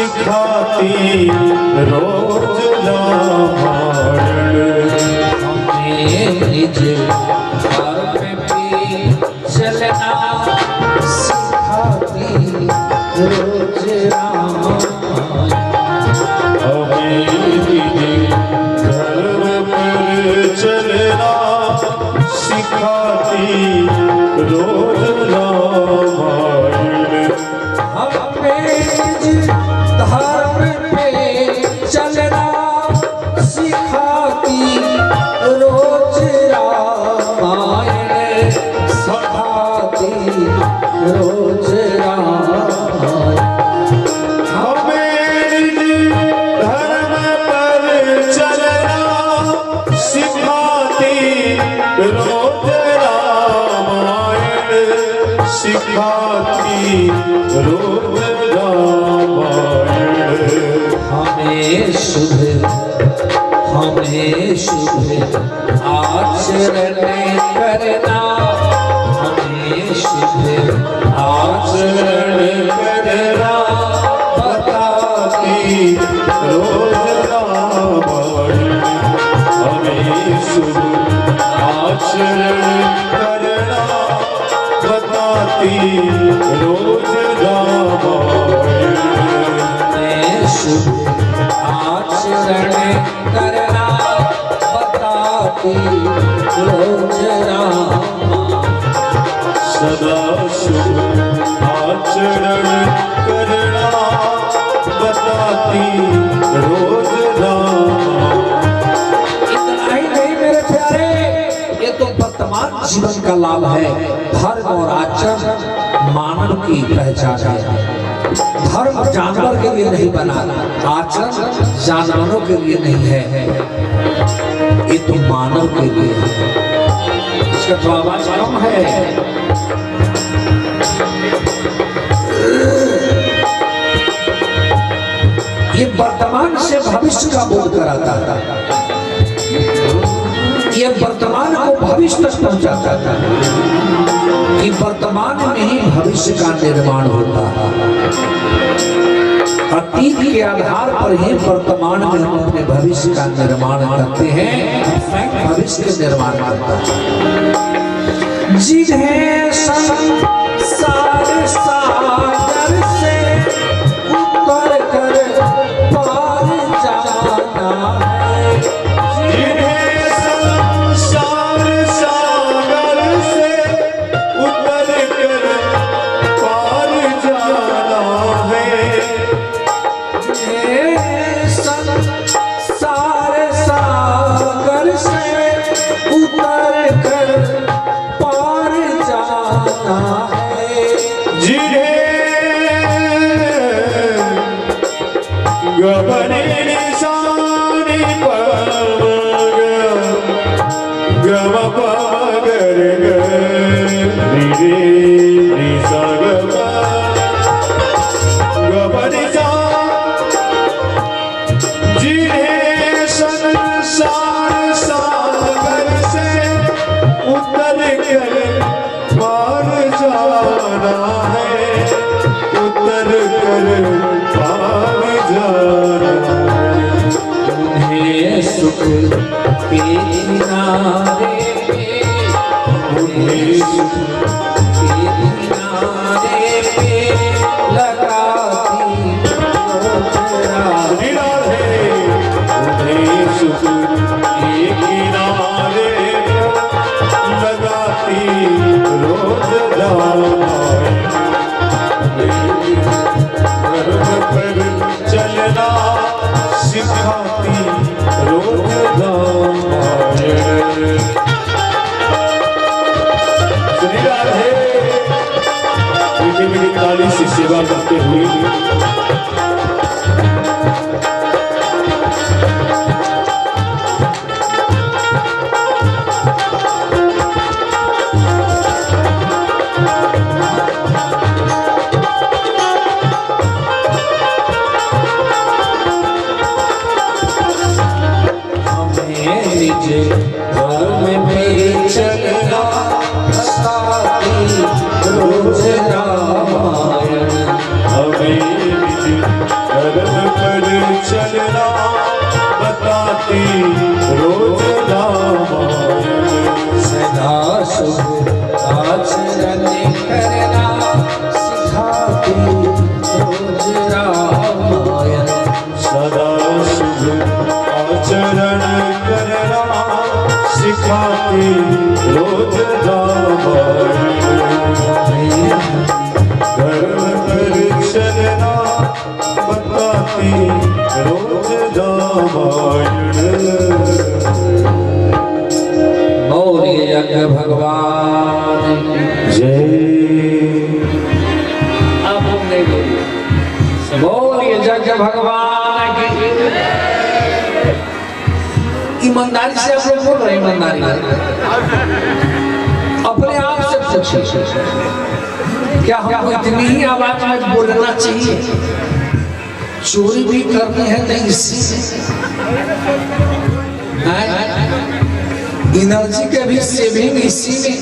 सिखाती रोज रामायण। हमें निज धर्म पे चलना सिखाती रोज रामायण। हमें निज धर्म पर चलना सिखाती रोज रामायण। हमें निज धर्म पे चलना सिखाती रोज रामायण। सिखाती रोज रामायण। हमें निज धर्म पर चलना सिखाती रोज रामायण। सिखाती रोज रामायण। हमें शुभ आचरण करना। हमें शुभ आचरण करना बताती रोज रामायण। हमें शुभ आचरण करना बताती रोज रामायण। हमें शुभ आचरण करना बताती रोज रामायण। सदा शुभ आचरण करना बताती रोज रामायण। इतना ही नहीं मेरे प्यारे, ये तो वर्तमान जीवन का लाभ है। धर्म और आचरण मानव की पहचान है। धर्म जानवर के लिए नहीं बना, आचरण जानवरों के लिए नहीं है, ये तो मानव के लिए है। इसका तो आवाज कम है। ये वर्तमान से भविष्य का बोध कराता था। ये वर्तमान को भविष्य तक पहुंचाता था कि वर्तमान में ही भविष्य का निर्माण होता है। अतीत के आधार पर ही वर्तमान में हम अपने भविष्य का निर्माण करते हैं। भविष्य के निर्माण करता है जिन्हें संसार सागर से उतर कर पार जाना है। जिन्हें संसार सागर से उतर कर पार जाना है। संसार सागर से उतर कर पार जाना है। जिन्हें गबने निशानी पर गम पागर रे निशा गबने जिन्हें संसार सागर से उतर कर पार जाना है। उतर कर पार जाना है। उन्हें सुख के किनारे पे, उन्हें सुख के किनारे पे लगाती रोज रात। उन्हें सुख के किनारे लगाती रोज रामायण। धर्म पर चलना सिखाती रोज रामायण। सुनी राधे मीठी मीठी ताली से सेवा करते हुए धर्म में चलना सिखाती रोज रामायण। हमें धर्म पर चलना बताती रोज रामायण। सदा शुभ आचरण करना सिखाती रोज रामायण। सदा शुभ आचरण करना सिखाती रोज रामायण। धर्म पर चलना बताती रोज रामायण। बोलिए यज्ञ भगवान की जय। अब हम नहीं बोलिए, बोलिए यज्ञ भगवान की। ईमानदारी से आप लोग बोल रहे हैं, ईमानदारी अपने आप से पूछिए, क्या हमको इतनी ही आवाज में बोलना चाहिए? चोरी भी करनी है नहीं इसी से, एनर्जी के भी सेविंग इसी में।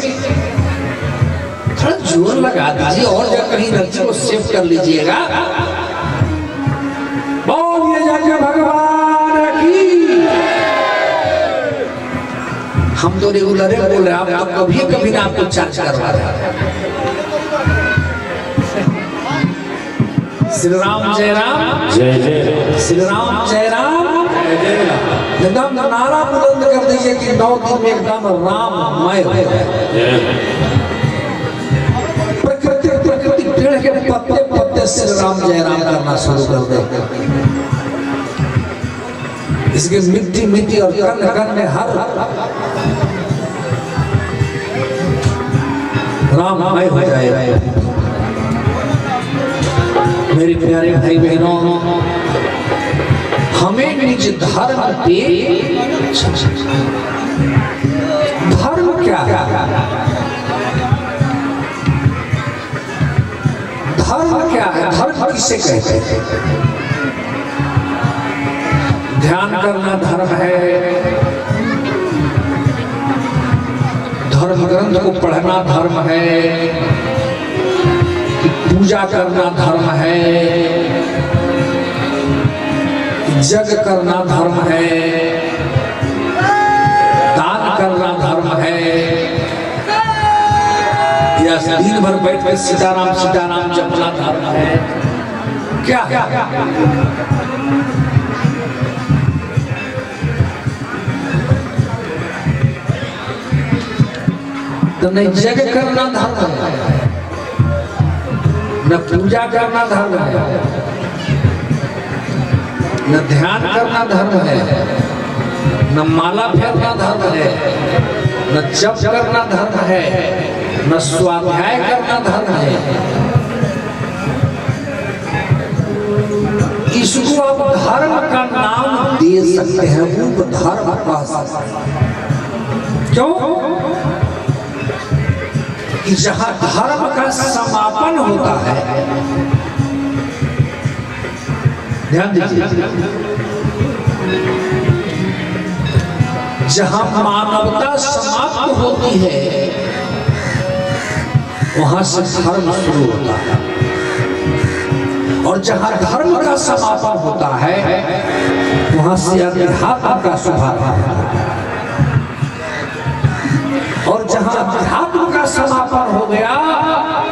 थोड़ा जोर लगा दीजिए और जगह कहीं एनर्जी को सेव कर लीजिएगा। बोलिए यज्ञ भगवान की। हम तो रेगुलर बोल रहे हैं, आप कभी कभी ना आपको चार्ज करवा रहे हैं। श्री राम जय राम, जय जय श्री राम जय राम, जय जय राम। एकदम नारा बुलंद कर दीजिए कि 9 दिन में एकदम राममय हो जाए। प्रकृति प्रकृति पेड़ के पत्ते पत्ते श्री राम जय राम करना शुरू कर दे। इसके मिट्टी मिट्टी और कण कण में हर राममय हो जाए। मेरे प्यारे भाई बहनों, हमें निज धर्म पे, धर्म क्या है? धर्म क्या है? धर्म किसे कहते हैं? ध्यान करना धर्म है, धर्म ग्रंथ को पढ़ना धर्म है, पूजा करना धर्म है, जग करना धर्म है, दान करना धर्म है, या दिन भर बैठ कर सीताराम सीताराम जपना धर्म है? क्या है? तो नहीं जग करना धर्म है, न पूजा करना धर्म है, न ध्यान करना धर्म है, न माला फेरना धर्म है, न जप करना धर्म है, न स्वाध्याय करना धर्म है। इसको आप धर्म का नाम दे सकते हैं, रूप धर्म कह सकते हैं। क्यों? कि जहां धर्म का समापन होता है, ध्यान दीजिए, जहां मानवता समाप्त होती है वहां से धर्म शुरू होता है, और जहां धर्म का समापन होता है वहां से अध्यात्म का शुभारंभ होता है, और जहां अध्यात्म का समापन हो गया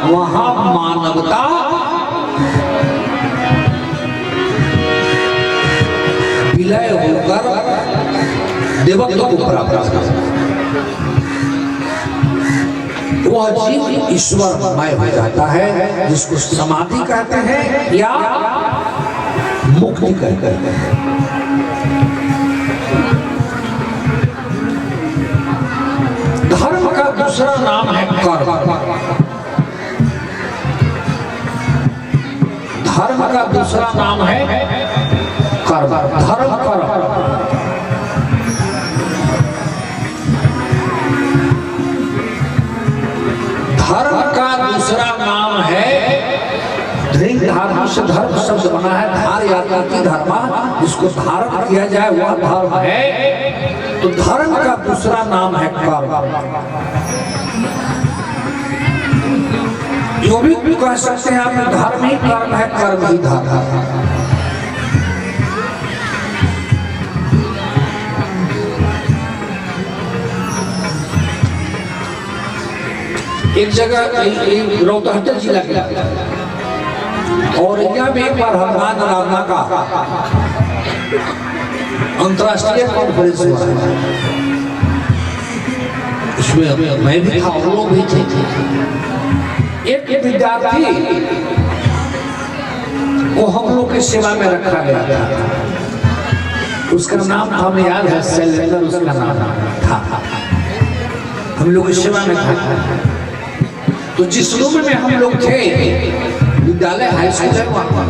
वहां मानवता विलय होकर देवत्व को प्राप्त करता है। वह जीव ईश्वरमय हो जाता है, जिसको समाधि कहते हैं या मुक्ति कहते हैं। धर्म का दूसरा नाम है कर्म। धर्म का दूसरा नाम है कर्म। धर्म कर्म। धर्म का दूसरा नाम है धृंग। धार्म से धर्म शब्द बना है, धार यात्रा की धर्मा, जिसको धारण किया जाए वह धर्म है। तो धर्म का दूसरा नाम है कर्म। जो भी कह सकते हैं आप, धर्म ही कर्म है, कर्म ही धर्म। एक जगह रोहतक जिला के और यहाँ में एक बार हनुमान आराधना का अंतर्राष्ट्रीय कॉन्फ्रेंस हुआ। उसमें मैं भी था और लोग भी थे। एक विद्यार्थी को हम लोग की सेवा में रखा गया था। उसका नाम हमें याद है, शैलेंद्र उसका नाम था। हम लोग की सेवा में था। तो जिस रूम में हम लोग थे, विद्यालय हाई स्कूल है वहां,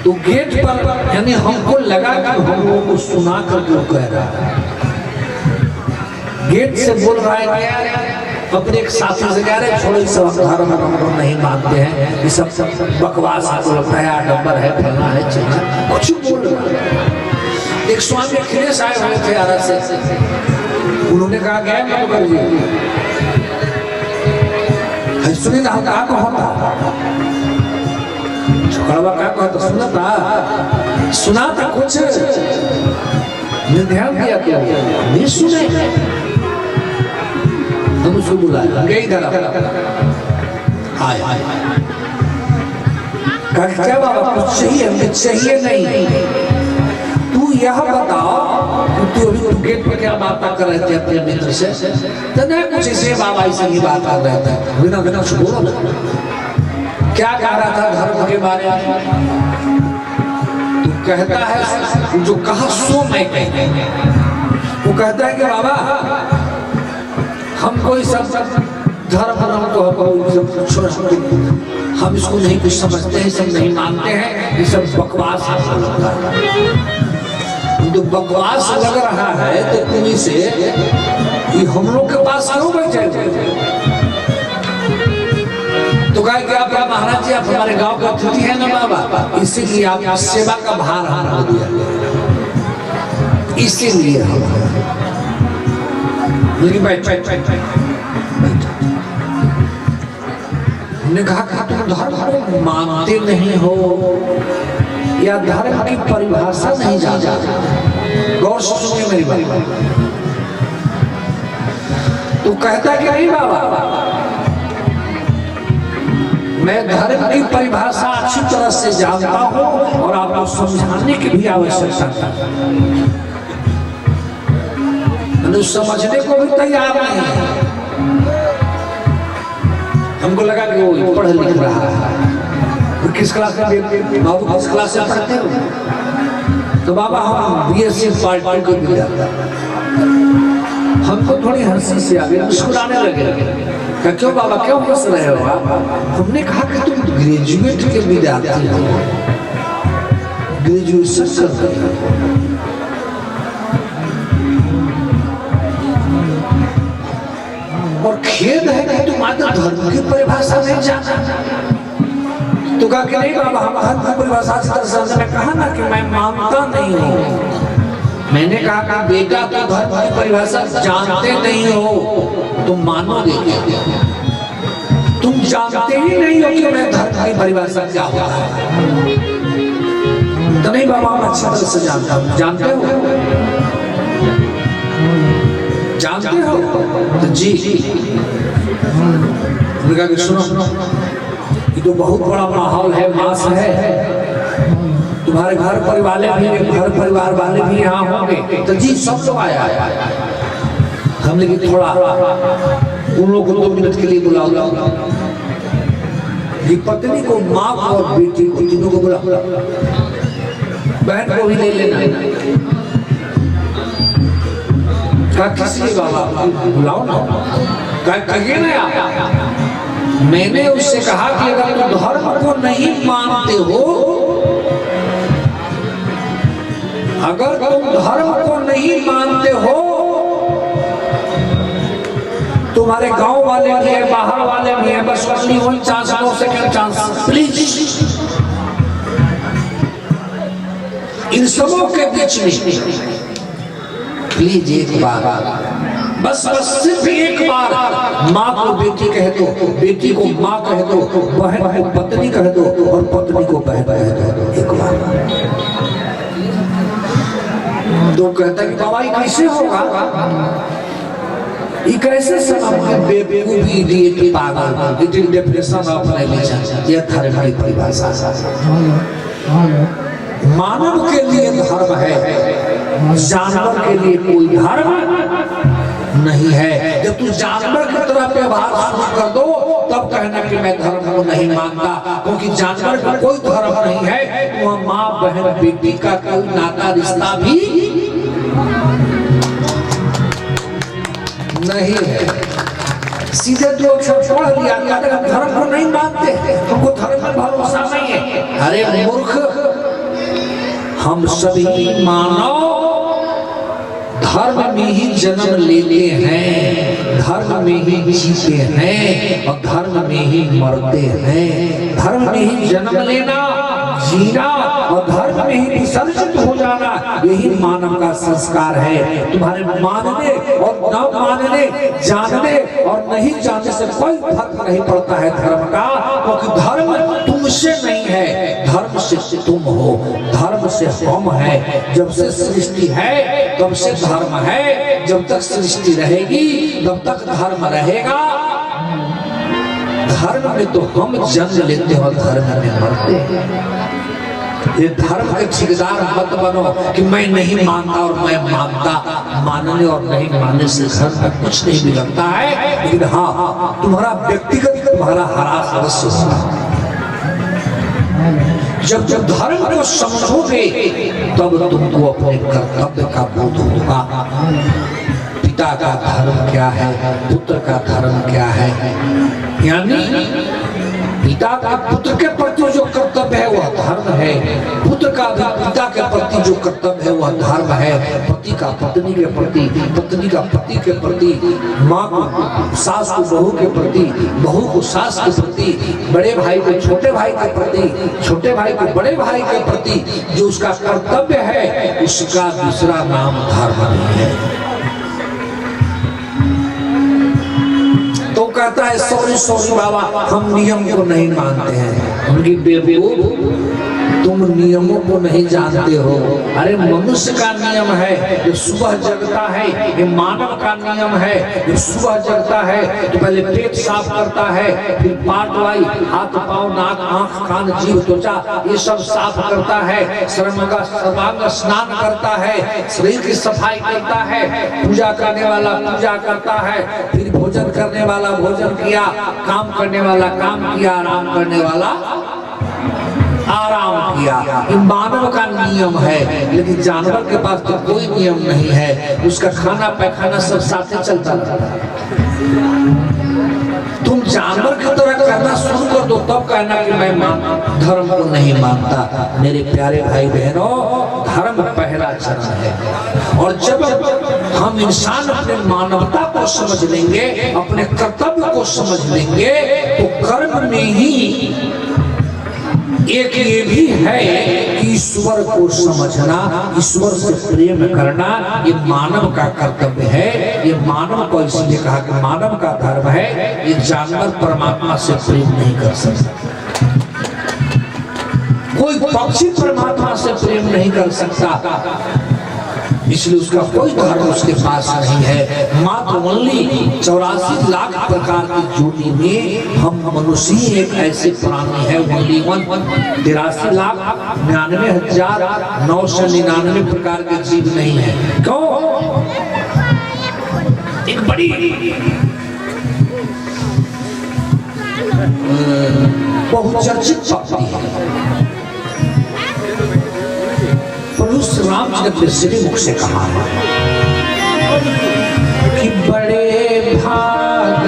तो गेट पर यानी हमको लगा कि हम लोगों को सुना कर जो कह रहा है, गेट से बोल रहा है अपने एक साथी से कह रहे छोड़ो सब धर्म हम नहीं मानते हैं, ये सब बकवास आपको लगता है, आडंबर है, फलना है, चिल्ला कुछ बोल रहा। एक स्वामी अखिलेश आए हुए थे आरा से, उन्होंने कहा गया मधुकर जी सुनी ना कहा होता कड़वा का कहता सुना था कुछ ध्यान दिया क्या नहीं सुने। हम उसको बुलाया गई इधर आए क्या बाबा कुछ चाहिए चाहिए नहीं, तू यह बताओ तू अभी तू गेट पे क्या बात कर रहे थे अपने मित्र से, तो नहीं कुछ इसे बाबा ऐसे ही बात कर रहे थे, बिना बिना बोलो क्या कह रहा था धर्म के बारे में। तू कहता है जो कहा सो मैं कहते, वो कहता है कि बाबा हम कोई सब धर्म हम इसको नहीं कुछ समझते हैं, सब नहीं मानते हैं, ये सब बकवास है। तो बकवास लग रहा है तो तुम्हें से ये हम लोग के पास क्यों बैठे थे? तो कहा कि आप महाराज जी आप हमारे गांव का अतिथि है ना बाबा, इसीलिए आप सेवा का भार हटा दिया, इसीलिए लेकिन हमने कहा कि तुम धर्म मानते नहीं हो या धर्म की परिभाषा नहीं जानते। गौर से सुनिए मेरी बात। तो कहता कि नहीं बाबा मैं धर्म की परिभाषा अच्छी तरह से जानता हूं और आपको समझाने की भी आवश्यकता है, समझने को भी तैयार नहीं है। हमको लगा कि वो पढ़ लिख रहा है। किस क्लास में बाबू किस क्लास से पढ़ते हो? तो बाबा हम बीएससी पार्टी को मिल जाता। हमको थोड़ी हंसी से आ गई, मुस्कुराने लगे। क्यों बाबा क्यों हंस रहे हो आप? हमने कहा कि तुम ग्रेजुएट के विद्यार्थी हो, ग्रेजुएशन कर रहे हो, और खेद है कि तुम आज धर्म की परिभाषा नहीं जानते। तो कहा कि नहीं बाबा हम धर्म की परिभाषा अच्छी तरह समझ में कहा ना कि मैं मानता नहीं हूँ। मैंने कहा कि बेटा तो धर्म की परिभाषा जानते नहीं हो, तुम मानोगे क्या? तुम जानते ही नहीं हो कि मैं धर्म की परिभाषा क्या होता है। तो नहीं बाबा हम अच्छी तरह से जानता हूँ। जानते हो? जानते हो? तो जी सुनो, ये तो बहुत बड़ा माहौल है, मास है, तुम्हारे घर परिवार वाले भी यहाँ होंगे। तो जी सब लोग आया हम, लेकिन थोड़ा उन लोगों को 2 मिनट के लिए बुलाओ। ये पत्नी को, माँ को और बेटी को, तीनों को बुलाओ, बहन को भी ले लेना। किसी बाबा बुलाओ ना, कहिए ना। मैंने उससे कहा कि अगर तुम धर्म को नहीं मानते हो, अगर तुम धर्म को नहीं मानते हो, तुम्हारे गांव वाले भी है, बाहर वाले भी है, बस only 1 chance, 2 second chance, please इन सबों के बीच में प्लीज एक बार, बस सिर्फ एक बार माँ को बेटी कह दो, बेटी को माँ कह दो, बहन को पत्नी कह दो और पत्नी को बहन कह दो, एक बार। तो कहता कि बाबा ये कैसे होगा? एक ऐसे समय बेवकूफी इडियट पागल it is definition of religion. यह धर्म की परिभाषा। मानव के लिए धर्म है, जानवर के लिए कोई धर्म नहीं है। जब तू जानवर की तरह व्यवहार शुरू कर दो तब कहना कि मैं धर्म को नहीं मानता, क्योंकि जानवर का कोई धर्म नहीं है। वह माँ बहन बेटी का कोई नाता रिश्ता भी नहीं है। सीधे दो अक्षर छोड़ दिया, धर्म को नहीं मानते, हमको धर्म में भरोसा नहीं है। अरे मूर्ख, हम सभी मानव धर्म में ही जन्म लेते हैं, धर्म में ही जीते हैं और धर्म में ही मरते हैं। धर्म में ही जन्म लेना, जीना और धर्म में ही विसर्जित हो जाना, यही मानव का संस्कार है। तुम्हारे मानने और न मानने, जानने और नहीं जानने से कोई फर्क नहीं पड़ता है धर्म का, क्योंकि धर्म तुमसे नहीं है, धर्म से तुम हो, धर्म से हम है। जब से सृष्टि है तब से धर्म है, जब तक सृष्टि रहेगी तब तक धर्म रहेगा। धर्म में तो हम जन्म लेते हैं और धर्म में मरते हैं। ये धर्म के ठेकेदार मत बनो कि मैं नहीं मानता और मैं मानता। मानने और नहीं मानने से धर्म में कुछ नहीं बिगड़ता है, लेकिन हाँ तुम्हारा व्यक्तिगत तुम्हारा ह्रास अवश्य होगा। जब जब धर्म को समझोगे तब तुमको अपने कर्तव्य का बोध होगा। पिता का धर्म क्या है, पुत्र का धर्म क्या है, यानी पिता का पुत्र के प्रति जो कर्तव्य है वह धर्म है, पुत्र का भी पिता के प्रति जो कर्तव्य है वह धर्म है, पति का पत्नी के प्रति, पत्नी का पति के प्रति, माँ को सास को बहू के प्रति, बहू को सास के प्रति, बड़े भाई को छोटे भाई के प्रति, छोटे भाई को बड़े भाई के प्रति जो उसका कर्तव्य है उसका दूसरा नाम धर्म नहीं है। तो कहता है सॉरी सॉरी बाबा, हम नियम को नहीं मानते हैं। उनकी बेवकूफ, तुम नियमों को नहीं जानते हो। अरे मनुष्य का नियम है जो सुबह जगता है, ये मानव का नियम है जो सुबह जगता है तो पहले पेट साफ करता है, फिर पाट वाई, हाथ पांव नाक आंख कान जीभ त्वचा ये सब साफ करता है, सर्वांग स्नान करता है, शरीर की सफाई करता है, पूजा करने वाला पूजा करता है, फिर भोजन करने वाला भोजन किया, काम करने वाला काम किया, आराम करने वाला आराम किया। ये मानव का नियम है, लेकिन जानवर के पास तो कोई नियम नहीं है, उसका खाना पैखाना सब साथे चलता रहता है। तुम जानवर की तरह करना शुरू कर दो तब कहना कि मैं धर्म को नहीं मानता। मेरे प्यारे भाई बहनों, धर्म पहला चरण है, और जब हम इंसान अपने मानवता को समझ लेंगे, अपने कर्तव्य को समझ लेंगे, तो कर्म में ही एक ये भी है कि ईश्वर को समझना, ईश्वर से प्रेम करना, ये मानव का कर्तव्य है। ये मानव को इसलिए कहा कि मानव का धर्म है। ये जानवर परमात्मा से प्रेम नहीं कर सकता, कोई पक्षी परमात्मा से प्रेम नहीं कर सकता, इसलिए उसका कोई धर्म उसके पास नहीं है। मात्र ओनली 84 लाख प्रकार की जोड़ी में हम मनुष्य ही एक ऐसे प्राणी है, ओनली 83,99,999 प्रकार के जीव नहीं है। क्यों? एक बड़ी बहुचर्चित शक्ति है, राम जी ने अपने श्री मुख से कहा कि बड़े भाग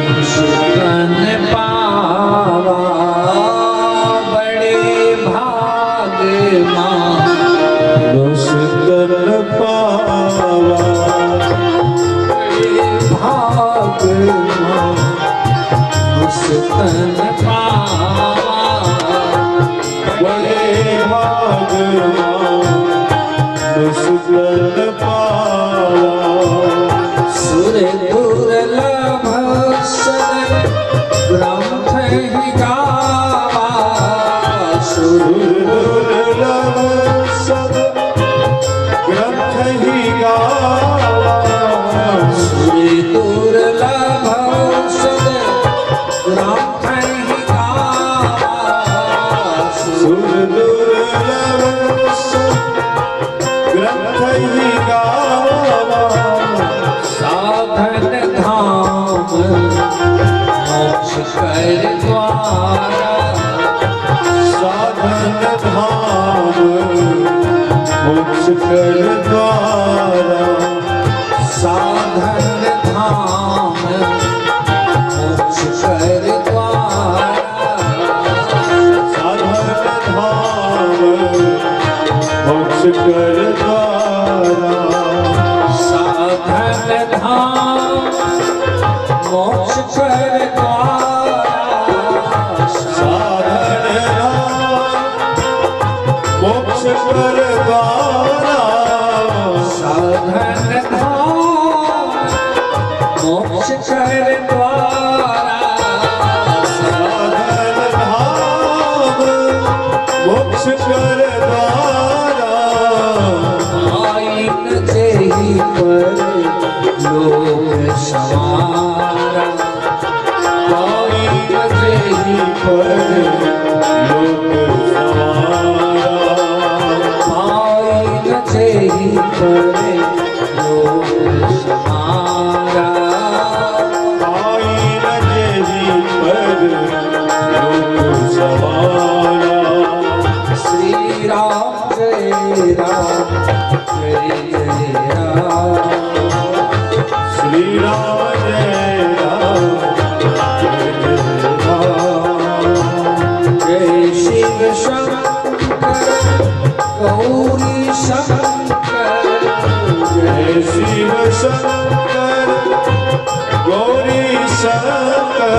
मुस्कान पावा, बड़े भाग मुस्कान पावा, बड़े भाग मुस्कान पावा, बड़े भाग सुगन पावा, सुर दुर्लभ ही गावा सुर दुर्लभ ग्रंथ ही गावा साधन धाम मोक्ष कर द्वारा साधन धाम मोक्ष कर द्वारा साधन धाम मोक्ष कर द्वारा साधन धाम मोक्ष कर द्वारा साधन धाम मोक्ष कर द्वारा साधन धाम मोक्ष कर द्वारा साधन धाम मोक्ष कर द्वारा साधन धाम मोक्ष कर द्वारा आइन जेहि पर लोक सवारा आइन जेहि पर लोक सवारा आइन जेहि पर लोक सवारा आइन जेहि पर लोक सवारा श्री राम जय राम जय जय राम श्री राम जय राम जय जय राम जय शिव शंकर गौरी शंकर जय शिव शंकर गौरी शंकर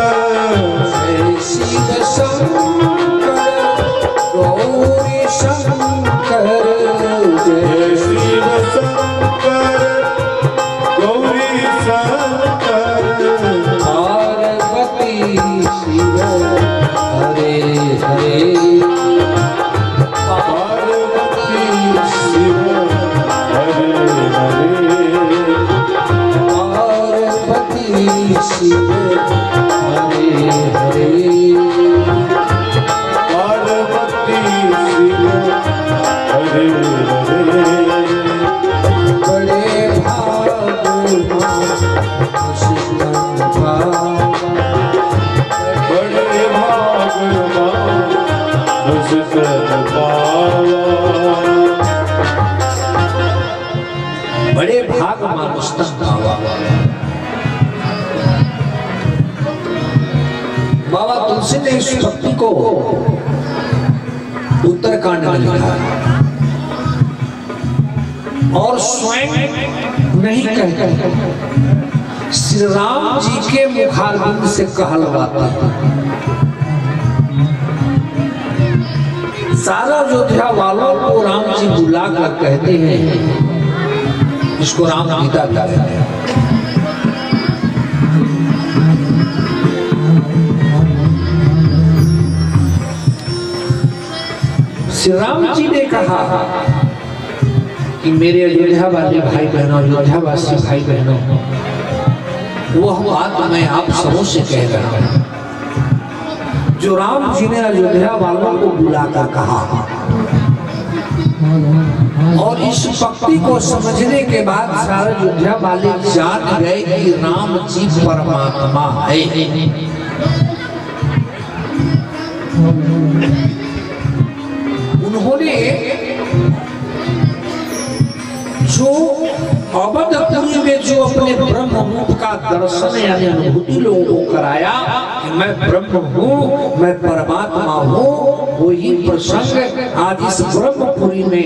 जय शिव शंकर गौरी शंकर जय जय शिव शंकर गौरी शंकर पार्वती शिव हरे हरे पार्वती शिव हरे हरे पार्वती शिव हरे हरे पार्वती शिव हरे हरे बड़े भाग बड़े भागवान दुष्कर्म पावा बड़े भाग मानुष्टन भावा बाबा तुलसी ने इस भक्ति को उत्तरकांड में लिखा और स्वयं नहीं कहते श्री राम जी के मुखारबिंद से कहलवाता है। सारा अयोध्या वालों को राम जी बुला कर कहते हैं, इसको राम गीता कहते हैं। श्री राम जी ने कहा कि मेरे अयोध्या वाले भाई बहनों, अयोध्या वासी भाई बहनों, वह बात मैं आप सबों से कह रहा हूं जो राम जी ने अयोध्या वालों को बुलाकर कहा। और इस भक्ति को समझने के बाद सारे अयोध्या वाले जान गए कि राम जी परमात्मा है। उन्होंने जो अवधपुरी में जो अपने ब्रह्म रूप का दर्शन यानी अनुभूति लोगों को कराया कि मैं ब्रह्म हूँ, मैं परमात्मा हूँ, वही प्रसंग आज इस ब्रह्मपुरी में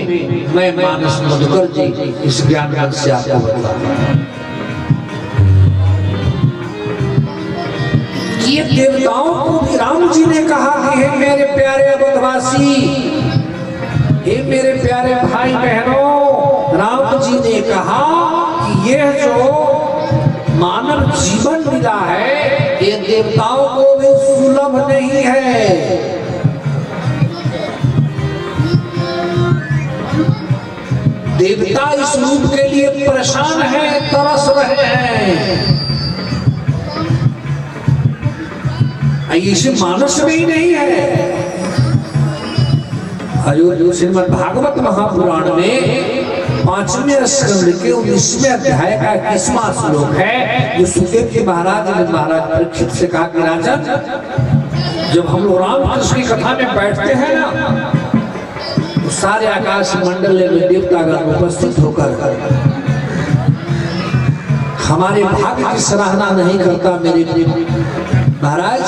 मैं मानस मधुकर जी इस ज्ञान से आपको बताता हूँ। ये देवताओं को भी राम जी ने कहा कि हे मेरे प्यारे अवधवासी, हे मेरे प्यारे भाई बहनों, राम जी ने कहा कि यह जो मानव जीवन मिला है ये देवताओं को भी सुलभ नहीं है। देवता इस रूप के लिए परेशान है, तरस रहे हैं। इसे मानस में ही नहीं है। जो श्रीमद् भागवत महापुराण में 5वें स्कंद के 19वें अध्याय का 21वां श्लोक है, जो सुखदेव जी महाराज ने महाराज परीक्षित से कहा कि राजन, जब हम लोग रामकृष्ण की कथा में बैठते हैं ना, तो सारे आकाश मंडल में देवतागण उपस्थित होकर हमारे भाग्य की सराहना नहीं करता। मेरे महाराज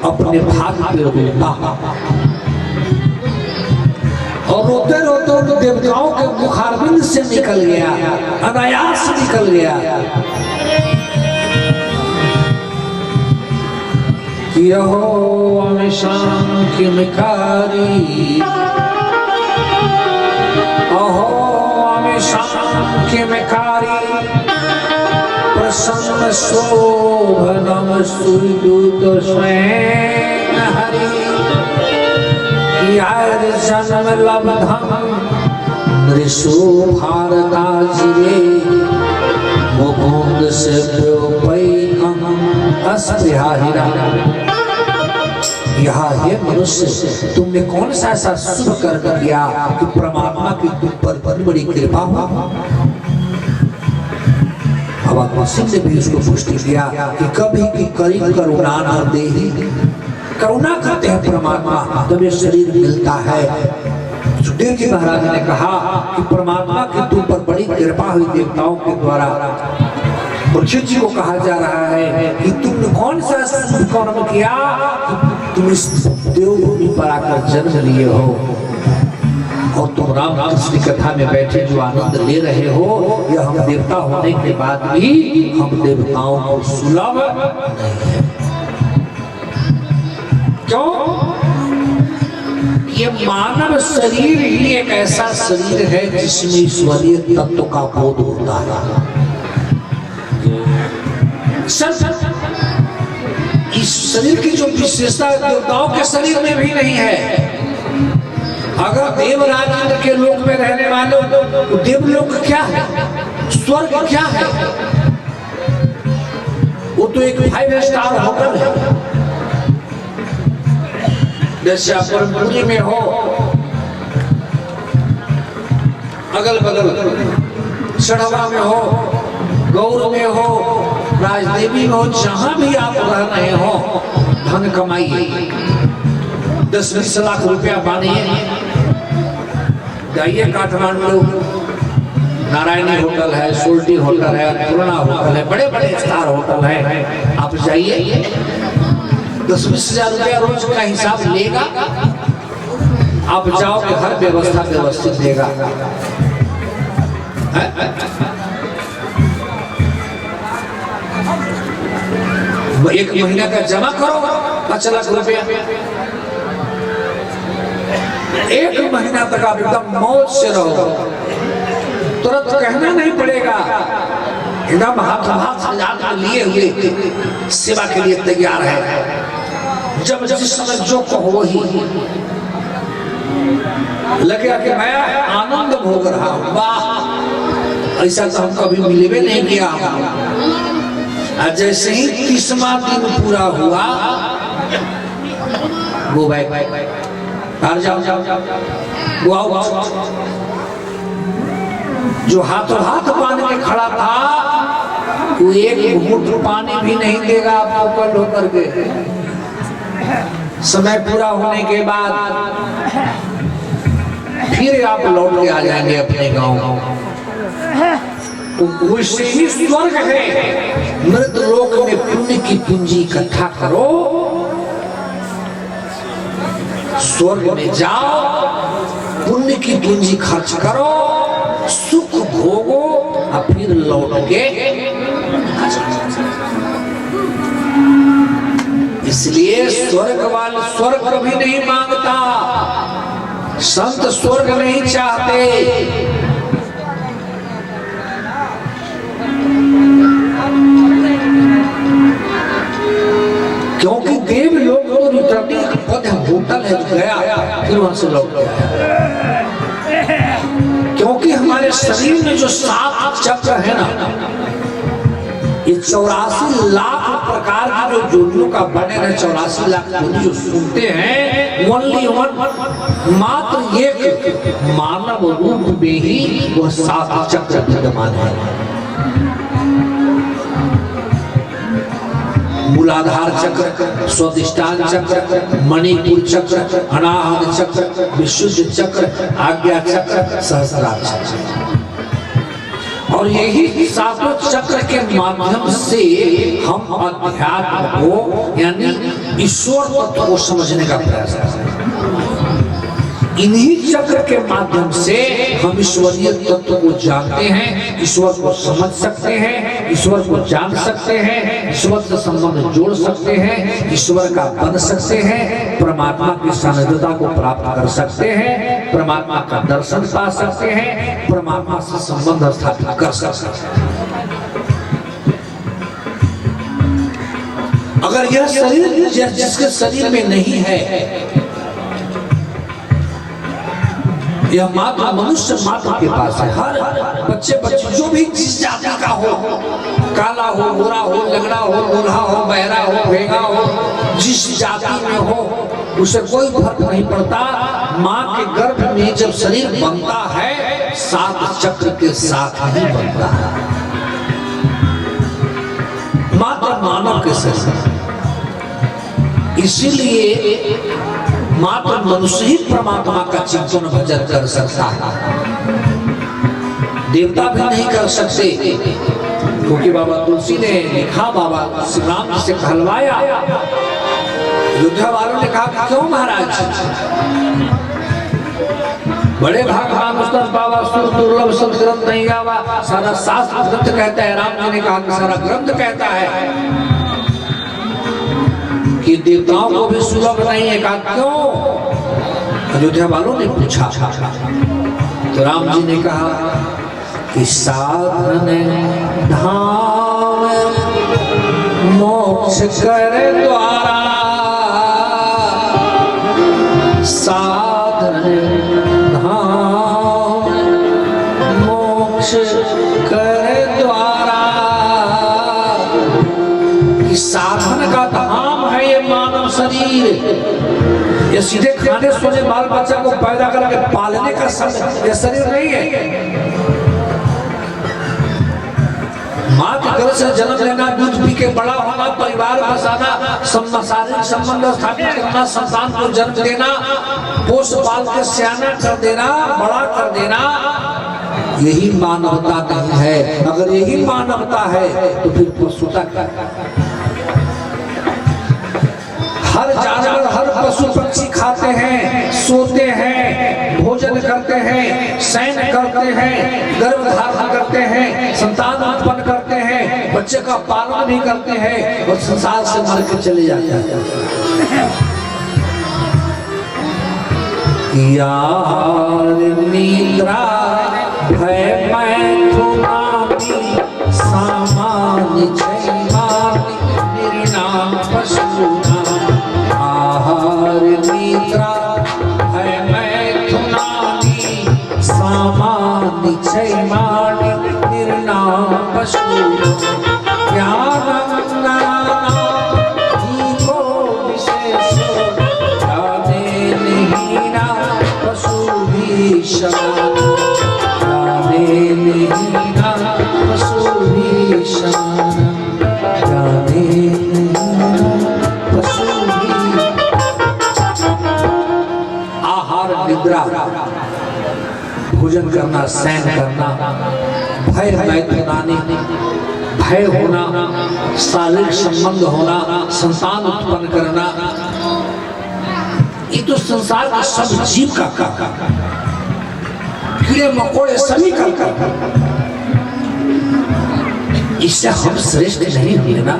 अपने भाग्य पे रोता और रोते रोते देवताओं के मुखारबिंद से निकल गया, अनायास निकल गया कि हो शाम की मिकारी, अहो शाम की मिकारी, प्रसन्न शोभनम सुदूत स्वयं हरि, यार जन्म लब्धम नृषु भारता जिरे, मुकुंद से अस्पृहाहिरा। यहाँ हे मनुष्य, तुमने कौन सा ऐसा शुभ कर्म किया कि परमात्मा की तुम पर बड़ी बड़ी कृपा हो। अब सिंह ने भी उसको पुष्टि किया कि कभी की करीब करुणा न दे, करुणा करते हैं परमात्मा तब ये शरीर मिलता है। सुखदेव जी महाराज ने कहा कि परमात्मा की तुम पर बड़ी कृपा हुई देवताओं के द्वारा। परीक्षित जी को कहा जा रहा है कि तुमने कौन सा शुभ कर्म किया कि तुम इस देवभूमि पर आकर जन्म लिए हो और तुम रामकृष्ण की कथा में बैठे जो आनंद ले रहे हो, यह हम देवता होने के बाद भी हम देवताओं को सुलभ नहीं है। क्यों? ये मानव शरीर ही एक ऐसा शरीर है जिसमें ईश्वरीय तत्व का बोध होता है। इस शरीर की जो विशेषता देवताओं के शरीर में भी नहीं है। अगर देवराज के लोक में रहने वालों, तो देवलोक क्या है, स्वर्ग क्या है? वो तो एक 5 स्टार होटल है। जैसे आप परमपुरी में हो, अगल बगल सड़वा में हो, गौर में हो, राजदेवी में हो, जहां भी आप रह रहे हो, धन कमाइए, 10-20 लाख रुपया बांधिए, जाइए काठमांडू, नारायणी होटल है, सोल्टी होटल है, पूर्णा होटल है, बड़े बड़े स्टार होटल है। आप जाइए, 10-20 हजार रुपया रोज का हिसाब लेगा। आप जाओगे, हर व्यवस्था व्यवस्थित देगा। एक महीना का जमा करो 5 लाख रुपया, 1 महीना तक आप एकदम मौज से रहो, तुरंत कहना नहीं पड़ेगा, एकदम हाथ लिए हुए सेवा के लिए तैयार है। जब जिस समय जो कहो वही लगेगा कि मैं आनंद भोग रहा हूं। वाह, ऐसा तो हम कभी मिले नहीं किया। जैसे ही 30वां दिन पूरा हुआ, गो बैक, जाओ, जो हाथों हाथ बांध के खड़ा था, वो एक घूंट पानी भी नहीं देगा आपको कल होकर के। समय पूरा होने के बाद फिर आप लौट के आ जाएंगे अपने गांव। तो वैसे ही स्वर्ग है, मृत लोक में पुण्य की पूंजी इकट्ठा करो, स्वर्ग में जाओ, पुण्य की पूंजी खर्च करो, सुख भोगो और फिर लौट के। इसलिए स्वर्ग वाले स्वर्ग कभी नहीं मांगता, संत स्वर्ग नहीं चाहते। क्योंकि देव लोग तो रिटर्निंग पद होटल है, गया फिर वहां से लौट गया। क्योंकि हमारे शरीर में जो 7 चक्र है ना, ये 84 लाख प्रकार की जो जोड़ियों का वर्णन है 84 लाख जोड़ी जो सुनते हैं, ओनली वन मात्र एक मानव रूप में ही वह 7 चक्र विद्यमान है। मूलाधार चक्र, स्वादिष्ठान चक्र, मणिपुर चक्र, अनाहत चक्र, विशुद्ध चक्र, आज्ञा चक्र, सहस्रार चक्र। और यही 7 चक्र के माध्यम से हम अध्यात्म को यानी ईश्वर तत्व को समझने का प्रयास करते हैं। इन्हीं चक्र के माध्यम से हम ईश्वरीय तत्व को जानते हैं, ईश्वर को समझ सकते हैं, ईश्वर को जान सकते हैं, ईश्वर से संबंध जोड़ सकते हैं, ईश्वर का बन सकते हैं, परमात्मा की सानिध्यता को प्राप्त कर सकते हैं, परमात्मा का दर्शन पा सकते हैं, परमात्मा से संबंध स्थापित कर सकते हैं। अगर यह शरीर जिसके शरीर में नहीं है, यह मात्र मनुष्य मात्र के पास है। हर बच्चे जो भी जिस जाति का हो, काला हो, गोरा हो, लंगड़ा हो, दूल्हा हो, बहरा हो, भेगा हो, जिस जाति में हो उसे कोई फर्क नहीं पड़ता। माँ के गर्भ में जब शरीर बनता है 7 चक्र के साथ ही बनता है, मात्र मानव के शरीर। इसीलिए मात्र मनुष्य ही परमात्मा का चिंतन भजन कर सकता है, देवता भी नहीं कर सकते। क्योंकि बाबा तुलसी ने लिखा, बाबा श्री राम जी से कहलवाया, अयोध्या वालों ने कहा क्यों महाराज, बड़े भागवान उस्ताद बाबा सुर दुर्लभ सब ग्रंथ नहीं गावा, सारा शास्त्र ग्रंथ कहता है। राम जी ने कहा कि सारा ग्रंथ कहता है कि देवताओं को भी सुलभ नहीं है। कहा क्यों? अयोध्या वालों ने पूछा तो राम जी ने कहा कि साधन धाम मोक्ष कर द्वारा, साधन धाम मोक्ष कर द्वारा। कि साधन का धाम है ये मानव शरीर, ये सीधे खाने सोने बाल बच्चा को पैदा करके पालने का ये शरीर नहीं है। माँ के गर्भ से जन्म लेना, दूध पी के बड़ा होना, परिवार बसाना, शारीरिक संबंध स्थापित करना, संतान को जन्म देना, पोष पाल के सियाना कर देना, बड़ा कर देना, यही मानवता नहीं है। अगर यही मानवता है तो फिर पशुता क्या? हर जानवर, हर पशु पक्षी खाते हैं, सोते हैं, भोजन करते हैं, शयन करते हैं, गर्भ धारण करते हैं, संतान उत्पन्न करते हैं, बच्चे का पालन भी करते हैं और संसार से मर के चले जाते हैं। यार निद्रा भय मैथुनानि सामान्य जयमानि निर्नाम पशुना। आहार निद्रा भय मैथुनानि सामान्य जयमानि निर्नाम पशुना। ज्ञानं नानां दीपो विशेषो जाने हीना पशुभिः समान। आहार निद्रा, भोजन करना, शयन करना, भय मैथुनानि, भय होना, शारीरिक संबंध होना, संतान उत्पन्न करना, ये तो संसार का सब जीव का काम, कीड़े मकोड़े सभी का काम। इससे हम श्रेष्ठ नहीं हुए ना।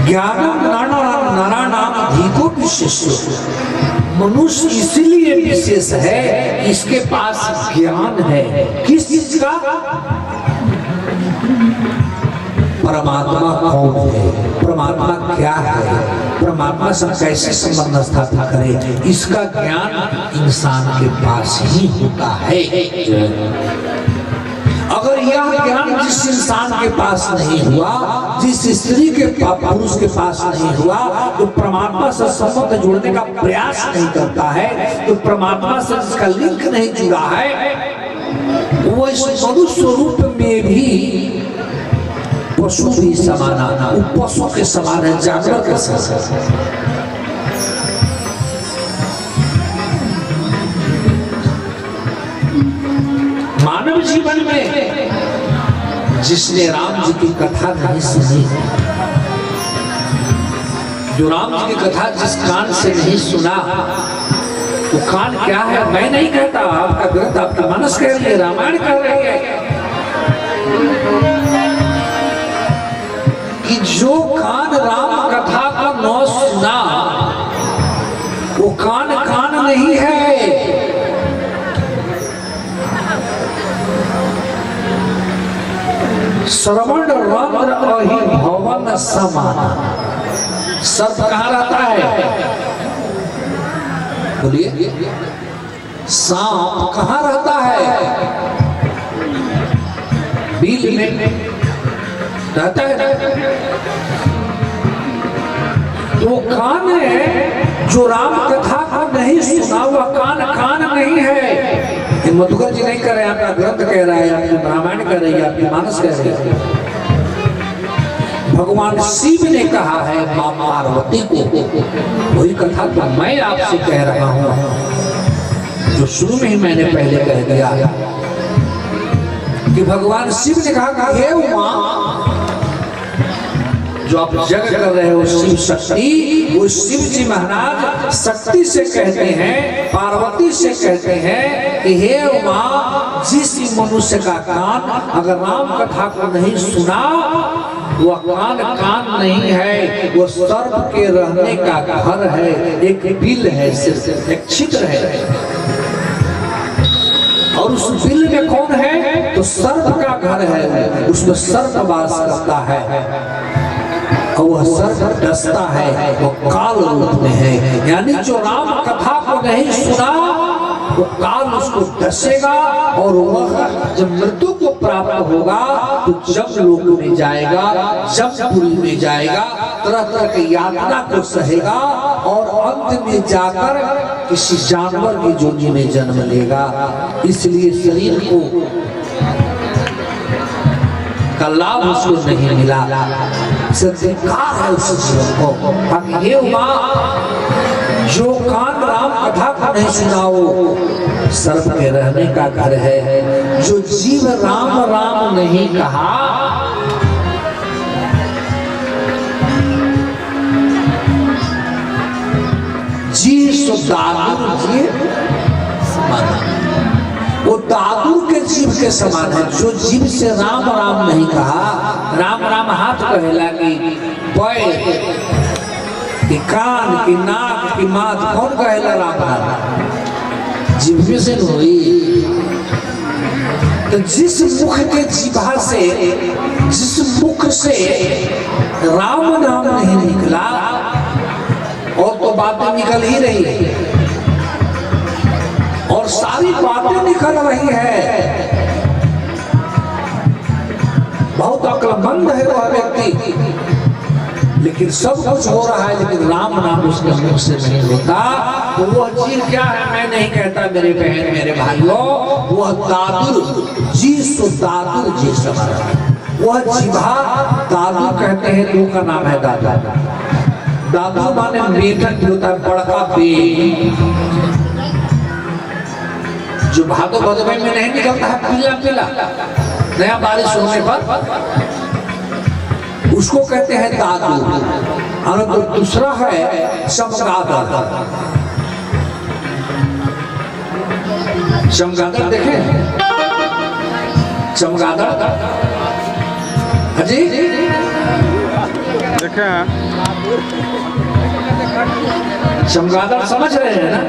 ज्ञानम नानानाम अधिको विशेषो। मनुष्य इसीलिए विशेष है, इसके पास ज्ञान है। किस चीज का? परमात्मा कौन है, परमात्मा क्या है, परमात्मा से कैसे संबंध स्थापित करें, इसका ज्ञान इंसान के पास ही होता है। अगर यह ज्ञान जिस इंसान के पास नहीं हुआ, जिस स्त्री के पुरुष के पास नहीं हुआ, तो परमात्मा से संबंध जोड़ने का प्रयास नहीं करता है, तो परमात्मा से जिसका लिंक नहीं जुड़ा है, वो इस मनुष्य रूप में भी पशु भी समान, वो पशु के समान है, जानवर के समान। मानव जीवन में जिसने राम जी की कथा नहीं सुनी, जो राम जी की कथा जिस कान से नहीं सुना, वो कान क्या है मैं नहीं कहता, आपका ग्रंथ आपका मानस कह रही है, रामायण कह रही है कि जो कान राम कथा को न सुना वो कान कान नहीं है। श्रवण रंध्र अहि भवन समान। सर्प कहाँ रहता है, बोलिए, सांप कहाँ रहता है, बिल में रहता है। तो कान है जो राम कथा को नहीं सुना, वह कान कान नहीं है। मधुकर जी नहीं कर रहे, आपका ग्रंथ कह रहा है, आपकी रामायण कह रही है, आपकी मानस कह रही है। भगवान शिव ने कहा है मां पार्वती को, वही कथा तो मैं आपसे कह रहा हूं, जो शुरू में ही मैंने पहले कह दिया कि भगवान शिव ने कहा हे उमा, जो आप जग कर रहे हो शिव शक्ति, वो शिव जी महाराज शक्ति से कहते हैं, पार्वती से कहते हैं कि हे उमा, जिस मनुष्य का कान अगर राम कथा को नहीं सुना, वह कान कान नहीं है, वो सर्प के रहने का घर है, एक बिल है, सिर्फ एक छिद्र है, और उस बिल में कौन है, तो सर्प का घर है, उसमें सर्प वास करता है, और वह सर्प डसता है, वो काल रूप में है। यानी जो राम कथा को नहीं सुना, वो काल उसको डसेगा, और वह जब मृत्यु को प्राप्त होगा तो जम लोक में जाएगा, जमपुरी में जाएगा, तरह तरह की यातना को सहेगा, और अंत में जाकर किसी जानवर की जोनी में जन्म लेगा। इसलिए शरीर को का लाभ उसको नहीं मिला, सत्कार है उस जीवन को। ये हुआ जो कान राम कथा को नहीं सुनाओ, सर्प के रहने का घर है। जो जीव राम राम नहीं कहा, जी सो दादुर जी समान, वो दादुर के जीव के समान है। जो जीव से राम राम नहीं कहा, राम राम हाथ कहेला कि पैर कि कान की नाक की माथ, कौन कहेला राम राम, जीव से हुई। तो जिस मुख के जीभा से, जिस मुख से राम नाम नहीं निकला, और तो बातें निकल ही रही है, और सारी बातें निकल रही है। बहुत अक्लमंद है वह व्यक्ति, लेकिन सब कुछ हो रहा है, लेकिन राम नाम उसके मुख से नहीं होता। तो वह जीव क्या है मैं नहीं कहता मेरे बहन मेरे भाइयों, वह दादुर जी सो दादुर जी समान। वह जीभा दादुर कहते हैं, दो का नाम है दादा। दादुर माने मेढक होता है, बड़का बेल, जो भादो भदोई में नहीं निकलता है, पीला पीला, नया बारिश होने पर उसको कहते हैं दादू। और तो दूसरा है चमगादड़। चमगादड़ देखे, चमगादड़ जी देखे, चमगादड़ समझ रहे हैं ना?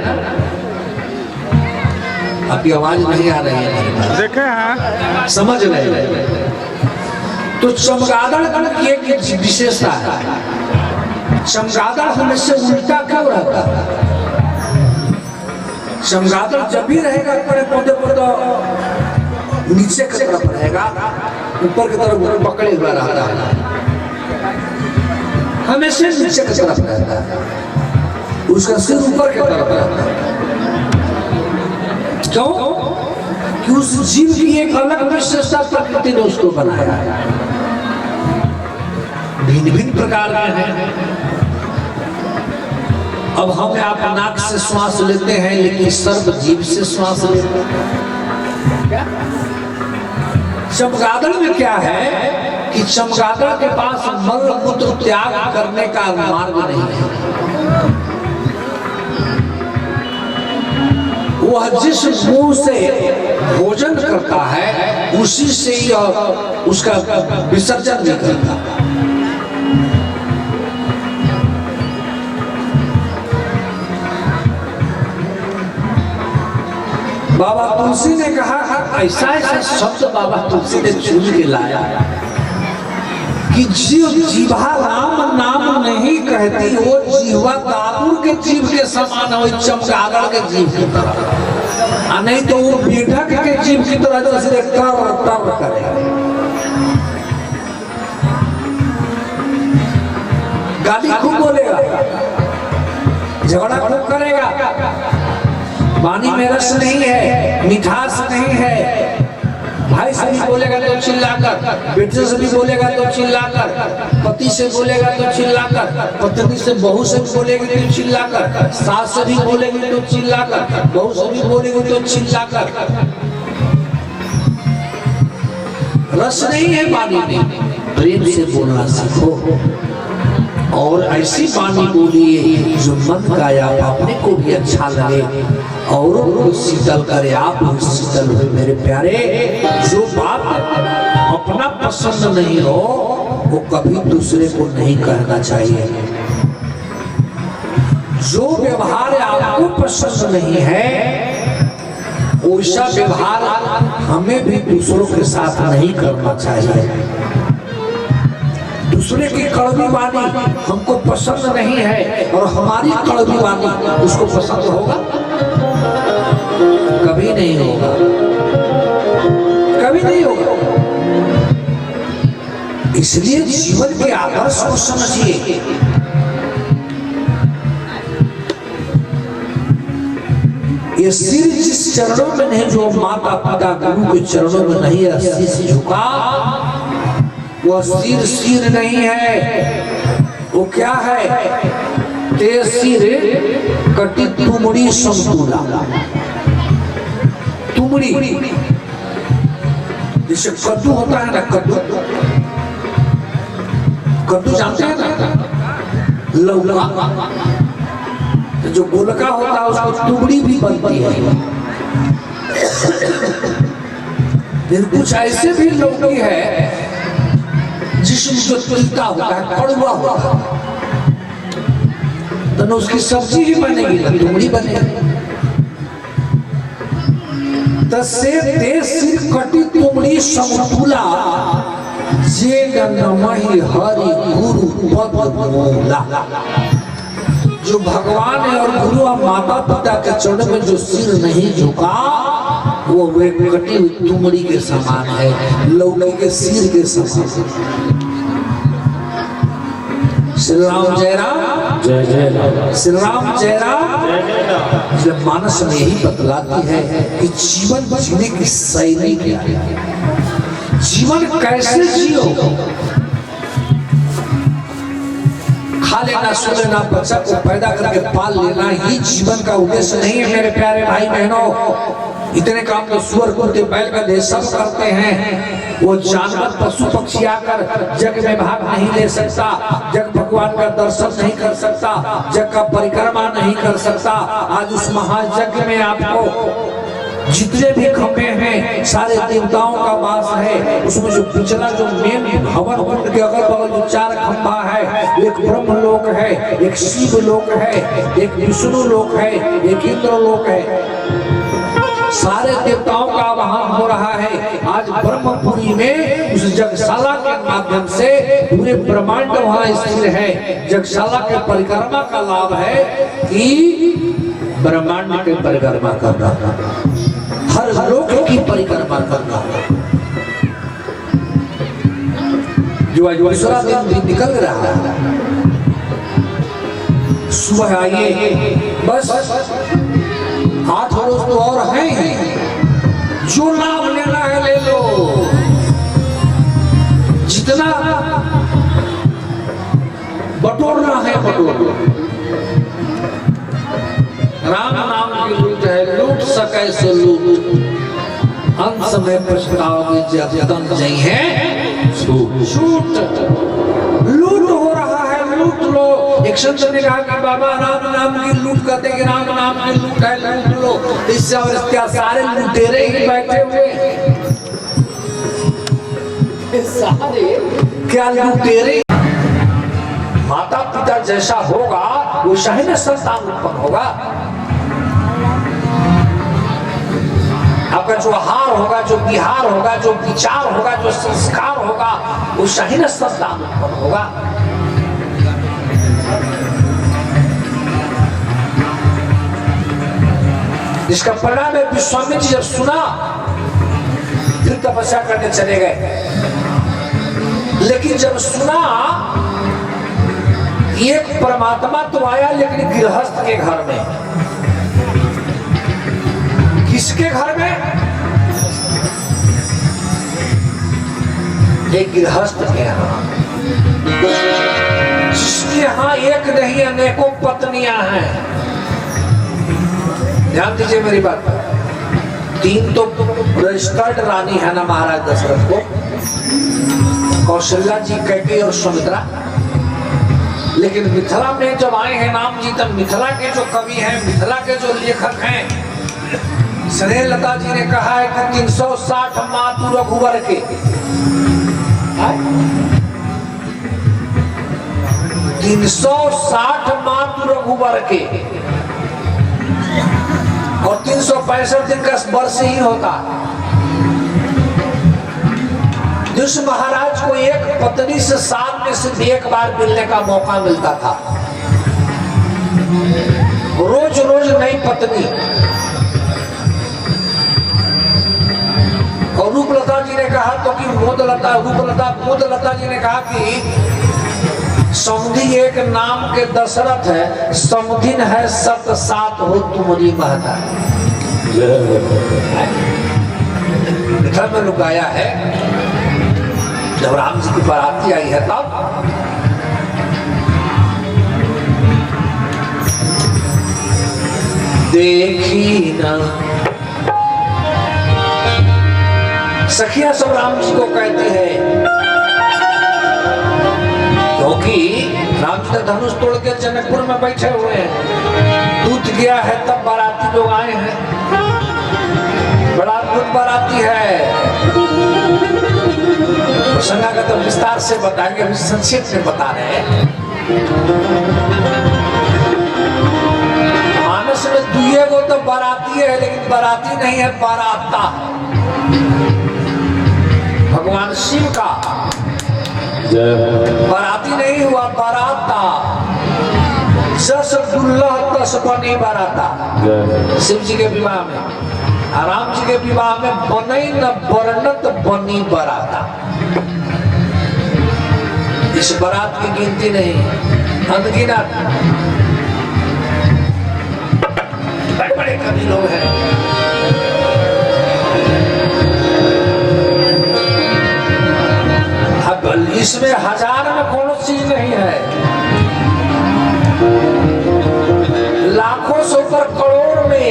आपकी आवाज नहीं आ रही है, देखे हैं, समझ रहे हैं। तो जो चमगादड़ की एक विशेषता है, चमगादड़ हमेशा उल्टा क्यों रहता है? चमगादड़ जब भी रहेगा पेड़ पौधे पर तो नीचे की तरफ रहेगा, ऊपर की तरफ पकड़े हुआ रहता है, हमेशा नीचे की तरफ रहता है, उसका सिर ऊपर की तरफ रहता है। क्यों? कि उस जीव की एक अलग विशेषता प्रकृति ने उसको बनाया है। भिन्न भिन्न प्रकार के हैं। अब हम आप नाक से श्वास लेते हैं, लेकिन सर्व जीव से श्वास लेते हैं। चमगादड़ में क्या है कि चमगादड़ के पास मल मूत्र त्याग करने का मार्ग नहीं है। वह जिस मुंह से भोजन करता है उसी से ही उसका विसर्जन भी करता है। बाबा तुलसी ने कहा, ऐसा ऐसा शब्द बाबा तुलसी ने चुन के लाया कि जीव जीवा राम नाम नहीं कहती, वो जीवा दादुर के जीव के समान हो, चमगादड़ के जीव की तरह, नहीं तो वो मेढक के जीव की तरह जो सिर्फ कर तर करे, गाली खूब बोलेगा, झगड़ा खूब करेगा, पानी में रस नहीं है, मिठास नहीं है, भाई से भी बोलेगा तो चिल्लाकर, बेटे से भी बोलेगा तो चिल्लाकर, पति से बोलेगा तो चिल्लाकर, पत्नी से बहू से भी बोलेगी तो चिल्लाकर, सास से भी बोलेगी तो चिल्लाकर, बहू से भी बोलेगी तो चिल्लाकर। रस नहीं है पानी में, प्रेम से बोलना सीखो और ऐसी वाणी बोलिए जो मन का या अपने को भी अच्छा लगे, औरों को शीतल करे, आप भी शीतल हुए। मेरे प्यारे, जो बात अपना पसंद नहीं हो वो कभी दूसरे को नहीं कहना चाहिए। जो व्यवहार आपको पसंद नहीं है वैसा व्यवहार हमें भी दूसरों के साथ नहीं करना चाहिए। दूसरे की कड़वी वाणी हमको पसंद नहीं है और हमारी कड़वी वाणी उसको पसंद होगा? कभी नहीं होगा, कभी नहीं होगा। इसलिए जीवन के आदर्श को समझिए। ये सिर जिस चरणों में नहीं, जो माता पिता गुरु के चरणों में नहीं है शीश झुका, वो सिर सिर नहीं है, वो क्या है? ते सिर कटी तुमड़ी समतुला। तुमड़ी जैसे कद्दू होता है ना, कद्दू, कद्दू जानते हैं ना, लौका, तो जो गोलका होता है उसको तुमड़ी भी बनती है। फिर कुछ ऐसे भी लौकी है जिसमें जो तीता होता है, कड़वा होता है, तो उसकी सब्जी ही बनेगी ना तुमड़ी बनेगी। तसे देश कटी तुमड़ी समतुला, जे नमहि हरि गुरु पद मूला। जो भगवान है और गुरु और माता पिता के चरण में जो सिर नहीं झुका, वो वे कटी हुई तुमड़ी के समान है, लौकी के सिर के समान। श्री राम जय राम, जय जय राम, श्री राम जय राम, जय जय राम। जब मानस में यही बतलाती है कि जीवन जीने की शैली क्या है, जीवन कैसे जियो। खा लेना, सो लेना, बच्चा को पैदा करके पाल लेना ही जीवन का उद्देश्य नहीं है मेरे प्यारे भाई बहनों। इतने काम तो सुअर कुत्ते बैल गधे सब करते हैं। वो जानवर पशु पक्षी आकर जग में भाग नहीं ले सकता, जग भगवान का दर्शन नहीं कर सकता, जग का परिक्रमा नहीं कर सकता। आज उस महायज्ञ में आपको जितने भी खंभे हैं सारे देवताओं का वास है। उसमें जो पिछला जो मेन भवन कुंड के अगल बगल जो 4 खंभा है, एक ब्रह्म लोक है, एक शिव लोक है, एक विष्णु लोक है, एक इंद्र लोक है। सारे देवताओं का आवाहन हो रहा है। आज ब्रह्मपुरी में उस जगशाला के माध्यम से पूरे ब्रह्मांड वहां स्थिर है। जगशाला के परिक्रमा का लाभ है कि ब्रह्मांड के परिक्रमा करना, हर लोक की परिक्रमा करना। जो आज दूसरा दिन निकल रहा है, सुबह आइए, बस 8 रोज तो और हैं, जो लाभ लेना है ले लो, जितना बटोरना है बटोर लो। राम नाम की लूट है, लूट सके सो लूट, अंत समय पछताओगे जब तन जई है छूट। लूट हो रहा है, लूट लो। एक संत ने कहा कि बाबा राम नाम की लूट करते कि राम नाम की लूट है, लूट लो। इससे और क्या सारे लुटेरे ही बैठे हुए, सारे क्या लुटेरे। माता पिता जैसा होगा वैसा ही न संतान उत्पन्न होगा। आपका जो आहार होगा, जो विहार होगा, जो विचार होगा, जो संस्कार होगा, वैसा ही न संतान उत्पन्न होगा। इसका परिणाम है विश्वामित्र जब सुना फिर तपस्या करने चले गए, लेकिन जब सुना एक परमात्मा तो आया लेकिन गृहस्थ के घर में। किसके घर में? एक गृहस्थ के यहाँ, जिसके यहाँ एक नहीं अनेकों पत्नियां हैं। ध्यान दीजिए मेरी बात, 3 तो रजिस्टर्ड रानी है ना महाराज दशरथ को, कौशल्या जी, कैकेयी और सुमित्रा। लेकिन मिथिला में जब आए हैं राम जी, तब मिथिला के जो कवि हैं, मिथिला के जो लेखक हैं, स्नेहलता जी ने कहा है कि 360 मातु रघुवर के, 360 मातु रघुवर के, और 365 दिन का वर्ष ही होता। जिस महाराज को एक पत्नी से साल में सिर्फ एक बार मिलने का मौका मिलता था, रोज रोज नई पत्नी। और रूपलता जी ने कहा तो कि रूपलता जी ने कहा कि समधि एक नाम के दशरथ है, समधिन है सत सात हो तुम्हारी महता। में लुकाया है जब राम जी की बाराती आई है तब देखी ना सखिया सब राम जी को कहती है, क्योंकि राम जी का धनुष तोड़ के जनकपुर में बैठे हुए हैं। दूत गया है तब बाराती लोग आए हैं, बड़ा अद्भुत बाराती है। प्रसंगा का तो विस्तार से बताएंगे, अभी संक्षेप में बता रहे हैं। मानस में दुए को तो बाराती है, लेकिन बाराती नहीं है, बाराता। भगवान शिव का बाराती नहीं हुआ, बाराता। सस दुल्लह तस बनी बाराता। शिव जी के विवाह में, राम जी के विवाह में बनई न वर्णत बनी बाराता। इस बारात की गिनती नहीं, अनगिनत बड़े बड़े कवि लोग हैं। अब इसमें हजार में कौन चीज नहीं है, लाखों से ऊपर करोड़ में।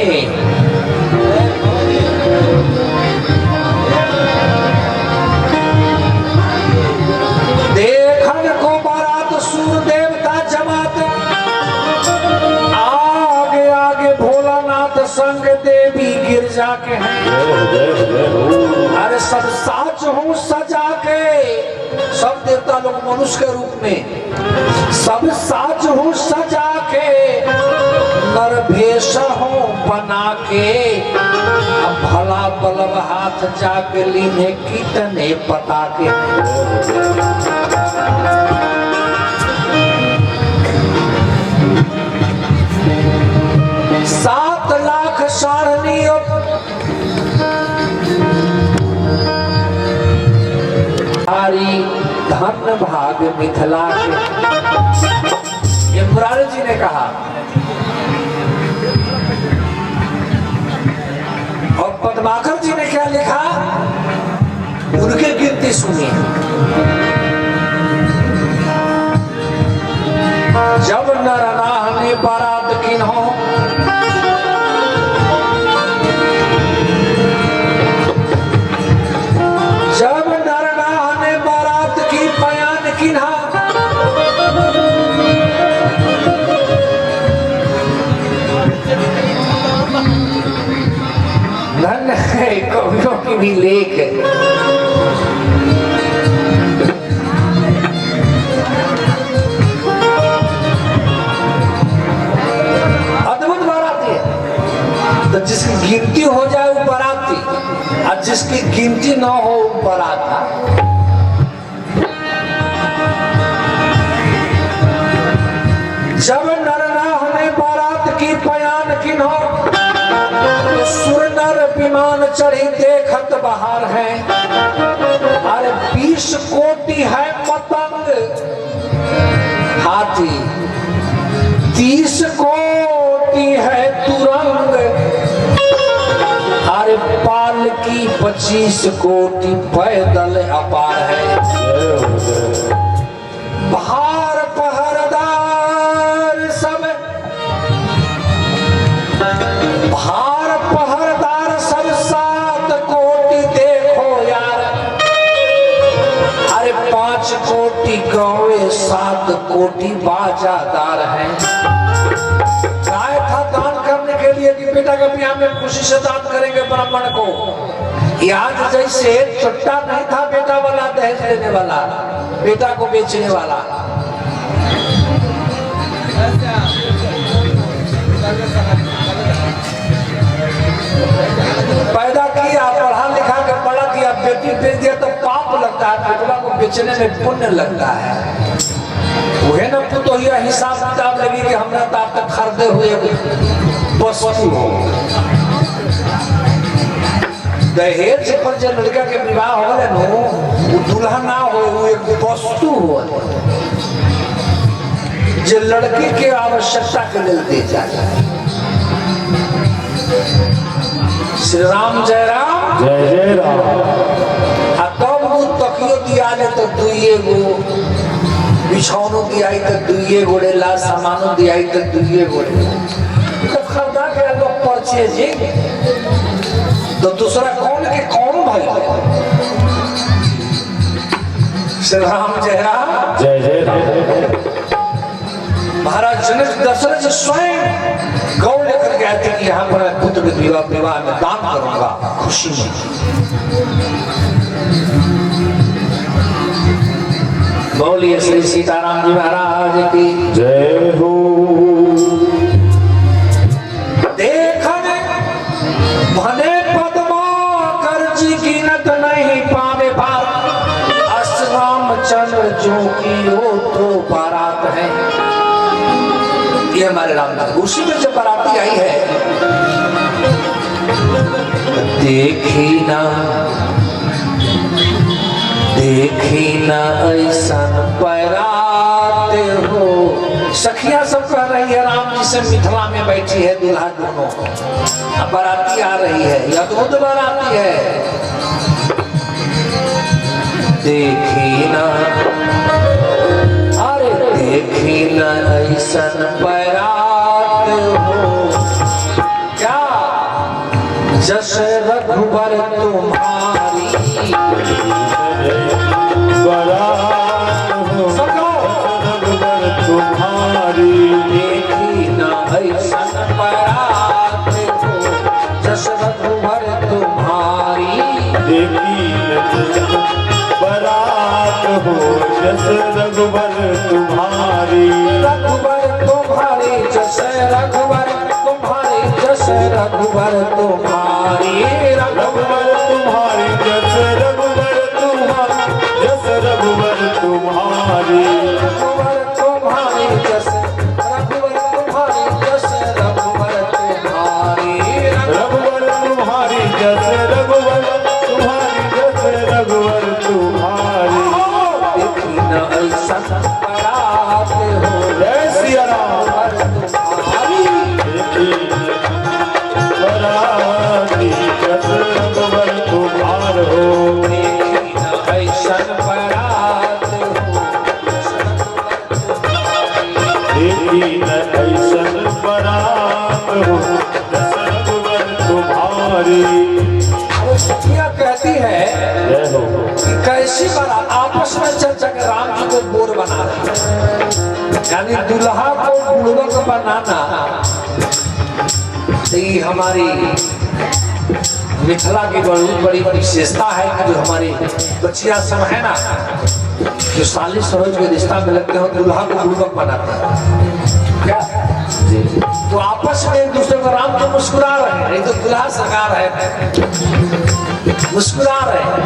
देखन को बारात सूर देवता जमात, आगे आगे भोलानाथ संग देवी गिरजा के हैं। अरे सब साच हूँ सजा के, सब देवता लोग मनुष्य के रूप में, सब साच हूँ सजा के, नर भेष हूँ बना के। अब भला बलब हाथ जागली ने कितने पता के। 7 लाख सारणी धन भाग मिथिला के। ये मुरारी जी ने कहा। और पद्माकर जी ने क्या लिखा, उनकी गिनती सुनिए। जब नर नाहने बारात किन्हों, जब नर नाहने बारात की बयान किन्हा, धन है कवियों की भी लेख है। अद्भुत बाराती है। तो जिसकी गिनती हो जाए वो बाराती, और जिसकी गिनती ना हो वो बारात। जब नर नाहने बारात की बयान किन्हों, सुर नर विमान चढ़ी देखत बाहर है। अरे 20 कोटि है पतंग हाथी, 30 कोटि है तुरंग। अरे पालकी 25 कोटि पैदल अपार है। बाहर पहरदार सब, बाहर पहरदार सब 7 कोटि देखो यार। अरे 5 कोटि गौए 7 कोटि बाजादार हैं। गाय था दान करने के लिए कि बेटा का ब्याह में खुशी से दान करेंगे ब्राह्मण को। आज जैसे चुट्टा नहीं था बेटा वाला, दहेज देने वाला, बेटा को बेचने वाला। पैदा किया, पढ़ा लिखा कर बड़ा किया, बेटी बेच दिया तो पाप लगता है, बेटवा को बेचने में पुण्य लगता है। वह न तो यह हिसाब किताब लगी कि हमरा तो आप तक खरीदे हुए वस्तु हो। दहेज पर जो लड़का के विवाह हो गए नो, वो दूल्हा ना हो, वो एक वस्तु हो जो लड़की के आवश्यकता के लिए दे जाए। श्री राम जय राम जय जय राम। तब वो तकियो दिया ले तो 2 गो, बिछौनो दिया तो 2 गोड़े ला, सामानो दिया तो 2 गोड़े। तो खरीदा के लोग परचेज तो दूसरा कौन के कौन भाई। श्री राम जय राम जय जय राम। महाराज जनक दशरथ स्वयं गौ लेकर गए थे कि यहाँ पर पुत्र के विवाह में दान करूंगा खुशी में। बोलिए श्री सीताराम जी महाराज की जय हो। देखने भने पद्माकर जी गिनत नहीं पावे बात। रामचंद्र जो की हो तो बारात है। ये हमारे रामदास, उसी में जब बाराती आई है, देखी ना ऐसन बारात हो। सखियां सब कह रही है राम जी से मिथिला में बैठी है दुल्हा दोनों, अब बाराती आ रही है, या तो बाराती है। देखी ना, अरे देखी ना ऐसन बारात हो। क्या जस रघुबर तुम्हारी बारात हो, रघुबर तुम्हारी। देखी ना ऐसन बारात हो, जस रघुबर तुम्हारी। देखी बारात हो, जस रघुबर तुम्हारी। रघुबर तुम्हारी, जस रघुबर तुम्हारी। तुम्हारी जस रघुवर तुम्हारी रघुवर तुम्हारी जस रघुवर तुम्हारी जस रघुवर तुम्हारी रघुवर तुम्हारी जस रघुवर तुम्हारी जस रघुवर तुम्हारी रघुवर तुम्हारी जस रघुवर तुम्हारी जस रघुवर तुम्हारी देखी न ऐसा परात हो जय सिया राम तुम्हारी बराती जस रघुवर तुम्हार हो देखी न ऐसा परात हो देखी न ऐसन बरात हो जस रघुवर तुम्हारी वो सखिया कहती है जय हो कि कैसी बारात आपस में चर्चा के राम जी को बोर बना रहे हैं। यानी दुल्हा को बुड़बक बनाना तो ये हमारी मिथिला की बहुत बड़ी विशेषता है कि जो हमारी बच्चियां सब है ना जो 40 रोज के रिश्ता में लगते हो दुल्हा को बुड़बक बनाते हैं क्या तो आपस में एक दूसरे को राम को मुस्कुरा रहे हैं। ये तो दुल्हा सरकार है मुस्कुरा रहे हैं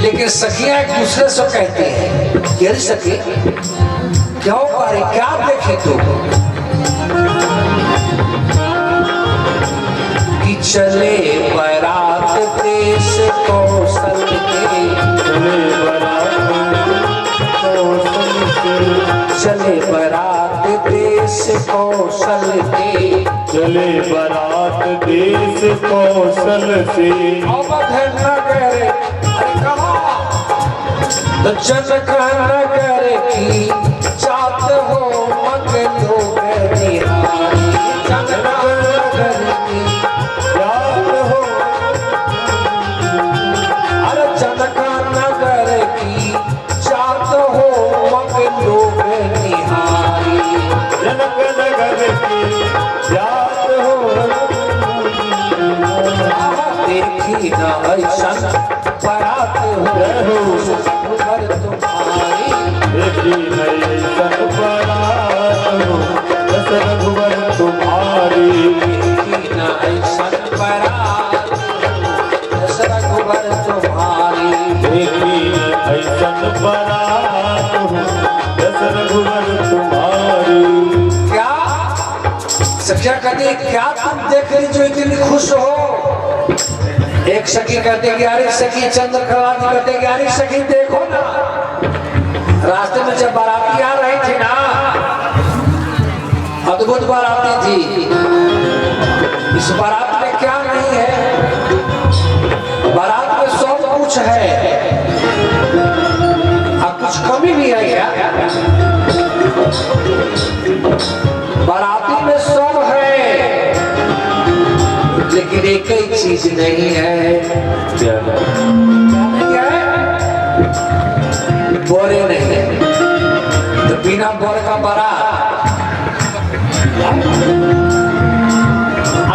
लेकिन सखियां एक दूसरे से कहती हैं कि अरे सखी क्यों पारी क्या देखे तू कि चले बारात देश कौशल के चले बरात कौशल के चले बारात देश कौशल के चले बरात देश कौशल से अवध नगर अरे कहा तो जनक नगर की जात हो मग लोग निहारी जनक नगर की याद हो अरे जनक नगर की जात हो मग लोग निहारी जनक नगर की याद हो देखी न ऐसन परात हो रघुवर तुम्हारी देखी नई सन बरात हो जस रघुवर तुम्हारी देखी न ऐसन परात हो जस रघुवर तुम्हारी देखी ऐसन बरात हो जस रघुवर तुम्हारी क्या सखिया कहती है क्या तुम देख रही जो इतनी खुश हो एक सखी कहते कि अरे सखी चंद्रकला जी कहते कि अरे सखी देखो ना रास्ते में जब बाराती आ रही थी ना अद्भुत बाराती थी इस बारात में क्या नहीं है बारात में सब कुछ है और कुछ कमी भी है क्या बाराती में सब है लेकिन एक ही चीज नहीं है क्या नहीं है बोरे नहीं है तो बिना बोर का बारात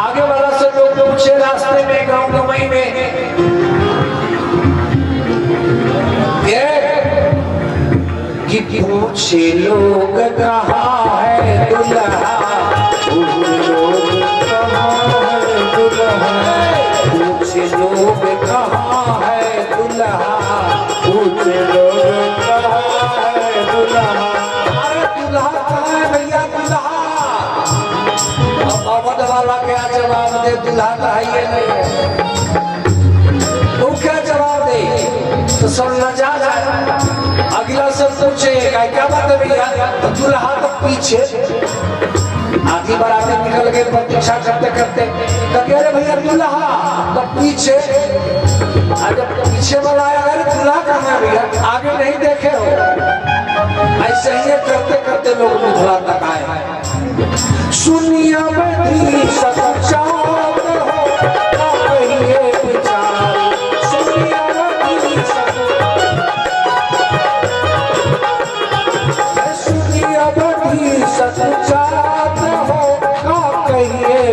आगे वाला से लोग पूछे रास्ते में गांव गमई में ये कि पूछे लोग कहाँ है दुल्हा पूछे लोग कहाँ है दुल्हा पूछे लोग कहाँ है दुल्हा पूछे लोग कहाँ है दुल्हा अरे दुल्हा कहाँ है भैया दुल्हा अब अवध वाला क्या जवाब दे दुल्हा का है ये नहीं है वो क्या जवाब दे तो सब लजा जाए अगला से पूछे क्या बात है भैया तो दुल्हा तो पीछे आधी बाराती निकल गए प्रतीक्षा करते करते तो कह रहे भैया दुल्हा तो पीछे जब पीछे वाला आया अरे दुल्हा कहाँ है भैया आगे नहीं देखे हो ऐसे ही करते करते लोग मिथिला तक आए सुनिया बधी सच्चा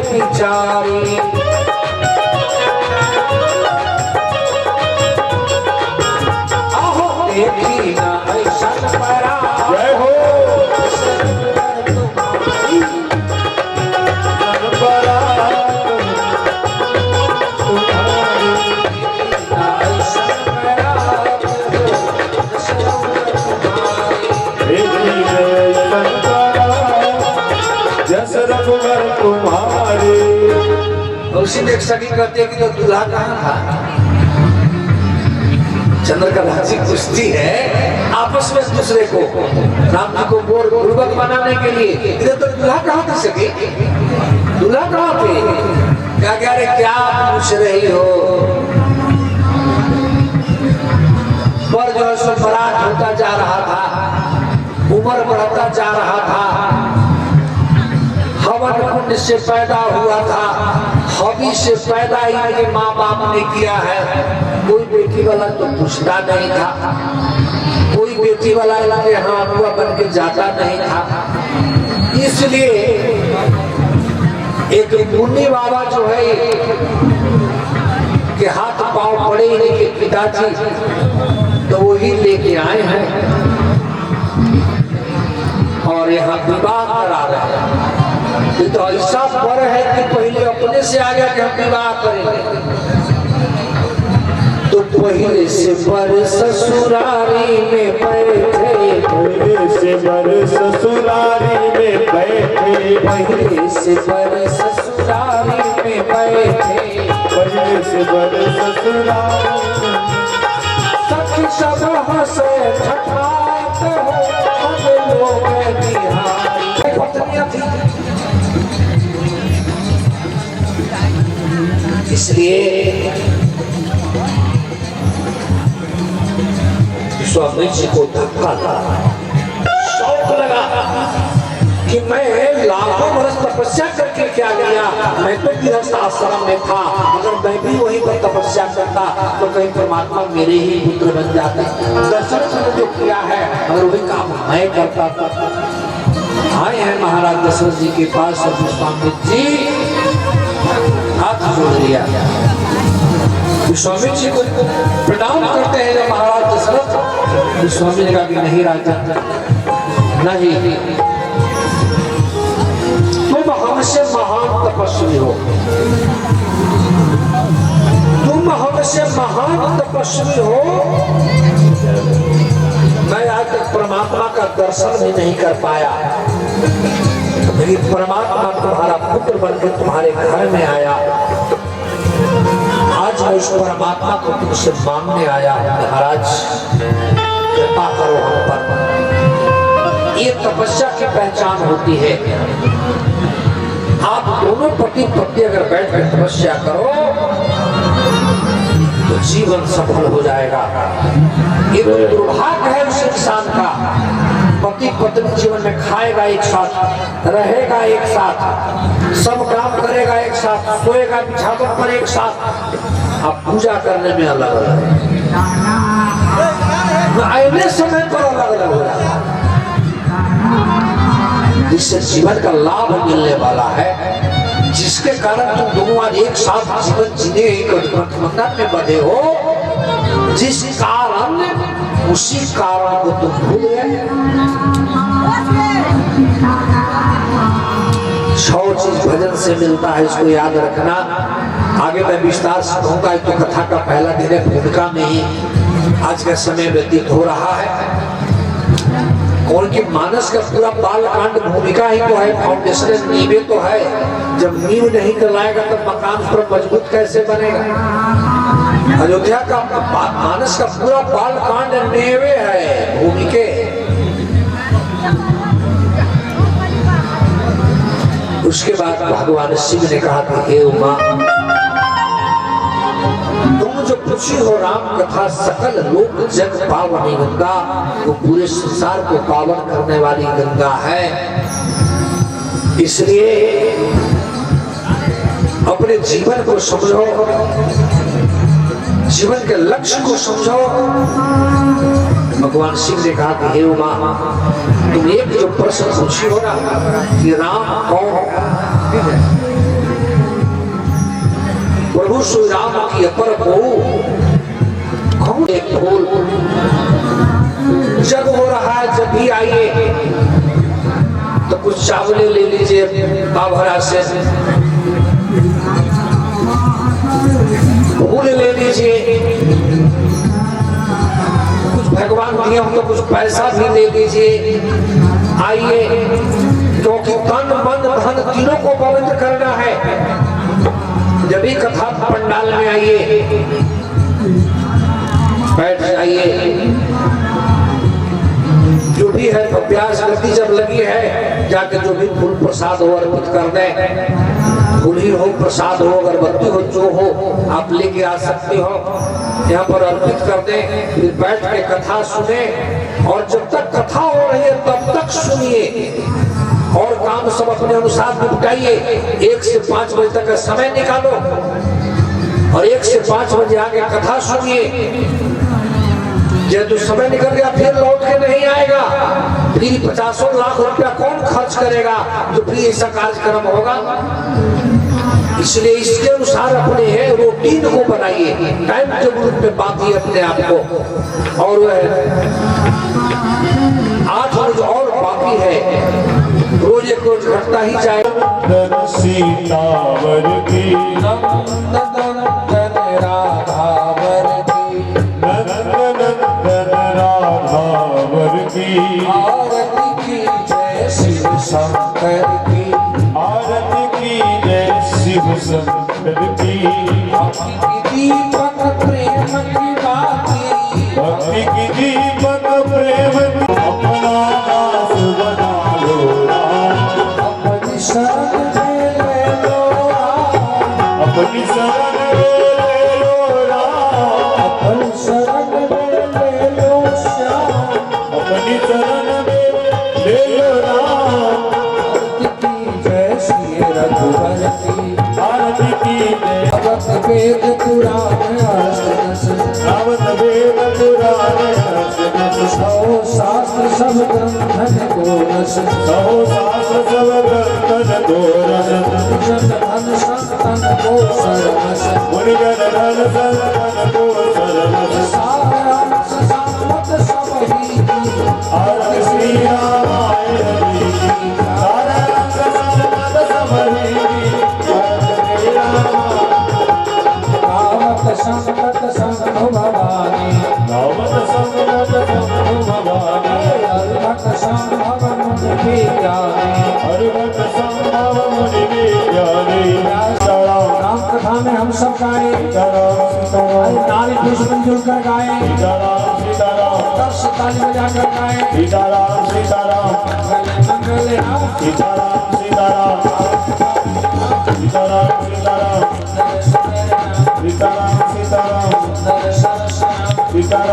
बिचारी आहो देखी ना ऐसा परा जय हो तुम्हारी पर और उसी में एक सखी कहती है कि तो दूल्हा कहाँ था। चंद्रकला जी पूछती है आपस में दूसरे को, राम जी को बोर पूर्वक बनाने के लिए, इधर तो दूल्हा कहाँ थे सखी, दूल्हा कहाँ थे। क्या कह रहे, क्या पूछ रही हो। पर जो है सो बरात होता जा रहा था, उम्र बढ़ता जा रहा था, हवन कुंड से पैदा हुआ था, हबी से पैदा इनके माँ बाप ने किया है। कोई बेटी वाला तो पूछता नहीं था, कोई बेटी वाला इनके यहाँ अगुआ बन के जाता नहीं था। इसलिए एक मुन्नी बाबा जो है के हाथ पांव पड़े इनके पिताजी, तो वही लेके आए हैं और यहाँ विवाह करा रहे हैं। ये तो ऐसा पर है कि पहले अपने से आ गया कि हम विवाह करेंगे। तो पहले से पर ससुरारी में बैठे, पहले से बर ससुरारी में बैठे, पहले से पर ससुरारी में बैठे, पहले से बर ससुरारी में सखी सब हंसे ठठाते हो, हम लोग निहारी। पत्नियां थी, इसलिए स्वामी जी को धक्का लगा, शौक लगा कि मैं लाखों वर्ष तपस्या करके क्या गया, मैं तो गृहस्थ आश्रम में था, अगर मैं भी वहीं पर तपस्या करता तो कहीं परमात्मा मेरे ही पुत्र बन जाते। दर्शन से जो किया है अगर वही काम मैं करता था। आए हैं महाराज दशरथ जी के पास और स्वामी जी हाथ जोड़ लिया। स्वामी जी को प्रणाम करते हैं जब महाराज दशरथ, स्वामी ने कहा कि नहीं राजा, नहीं, तुम हमसे महान तपस्वी हो, तुम हमसे महान तपस्वी हो। मैं आज तक परमात्मा का दर्शन भी नहीं कर पाया, लेकिन परमात्मा तुम्हारा पुत्र बनकर तुम्हारे घर में आया। आज मैं उस परमात्मा को तुमसे मांगने आया हूं, महाराज कृपा करो हम पर। ये तपस्या की पहचान होती है। आप दोनों पति पत्नी अगर बैठकर तपस्या करो तो जीवन सफल हो जाएगा। ये तो दुर्भाग्य है उस इंसान का, पति पत्नी जीवन में खाएगा एक साथ, रहेगा एक साथ, सब काम करेगा एक साथ, सोएगा बिछावन पर एक साथ, अब पूजा करने में अलग अलग, आने समय पर अलग अलग हो जाएगा। जिससे जीवन का लाभ मिलने वाला है, जिसके कारण तुम दोनों आज एक साथ जीवन जीने गठबंधन में बंधे हो, जिस कारण उसी कारण को तुम भूल गए। 6 चीज भजन से मिलता है, इसको याद रखना। आगे मैं विस्तार से कहूंगा, तो कथा का पहला दिन है, भूमिका में ही आज का समय व्यतीत हो रहा है। उनके मानस का पूरा बालकांड भूमिका ही तो है, फाउंडेशन नींवें तो है। जब नींव नहीं डलाएगा तब मकान पर मजबूत कैसे बनेगा। अयोध्या का मानस का पूरा बालकांड नींवें है, भूमिके। उसके बाद भगवान शिव ने कहा कि हे उमा, तुम जो पूछी हो राम कथा सकल लोक जग पावनी गंगा, वो पूरे संसार को पावन करने वाली गंगा है। इसलिए अपने जीवन को समझो, जीवन के लक्ष्य को समझो। भगवान शिव ने कहा कि हे उमा, तुम एक जो प्रश्न पूछी हो ना कि राम कौन, प्रभु श्री राम की अपर कौन एक फूल जब हो रहा है, जब भी आइए तो कुछ चावल ले लीजिए बाभरा से, फूल ले लीजिए, कुछ भगवान दिए हो तो कुछ पैसा भी ले लीजिए। आइए, क्योंकि तन मन धन तीनों को पवित्र करना है। जब भी कथा पंडाल में आइए, बैठ जाइए। जो भी है प्यास गति जब लगी है, जाके जो भी फूल प्रसाद हो अर्पित कर दें। फूल ही हो, प्रसाद हो, अगरबत्ती हो, जो हो आप लेके आ सकते हो, यहाँ पर अर्पित कर दें। फिर बैठ के कथा सुने, और जब तक कथा हो रही है तब तक सुनिए, और काम सब अपने अनुसार निपटाइए। 1 से 5 बजे तक का समय निकालो, और 1 से 5 बजे आके कथा सुनिए। जब तो समय निकल गया फिर लौट के नहीं आएगा, फिर 50 लाख रुपया कौन खर्च करेगा जो फिर ऐसा कार्यक्रम होगा। इसलिए इसके अनुसार अपने रूटीन को बनाइए, टाइम टेबल में बांधिए अपने आप को। और वह 8 रोज और बाकी है, रोज एक रोज घटता ही जाएगा। सीतावर की आरती की जय शिव शंकर की, आरती की जय शिव शंकर की। भक्ति की दीपक प्रेम की बाती, भक्ति की दीपक प्रेम की। अपना दास बना लो राम, अपनी शरण में ले लो राम, अपनी शरण में ले लो राम, अपनी शरण में ले लो श्याम। अपनी शरण में ले लो राम। आरती की जय श्री रघुवर की, आरती की जय भगत वेद पुराण रावत वेद पुराण सौ शास्त्र सब ग्रंथन को रस, सहो शास्त्र सब ग्रंथन को रस। जन धन संतन को सरस, मुनि जन धन संतन को सरस। सारांश सामत सब ही की, आरती श्री रामायण की, सारा रंग सामत समहि की। आरती श्री रामायण गावत संगत संग भवानी, गावत संगत संग भवानी। अर्भक संभव मुनि विज्ञानी, हरिभक्त संभव मुनि विज्ञानी। सीताराम राम कथा में हम सब गाए, सीताराम सीताराम नारी पुरुष मिलजुल कर गाए, सीताराम सीताराम 10 ताली बजाकर गाए। सीताराम सीताराम मंगल राम सीताराम सीताराम सीताराम सीताराम सीताराम सीताराम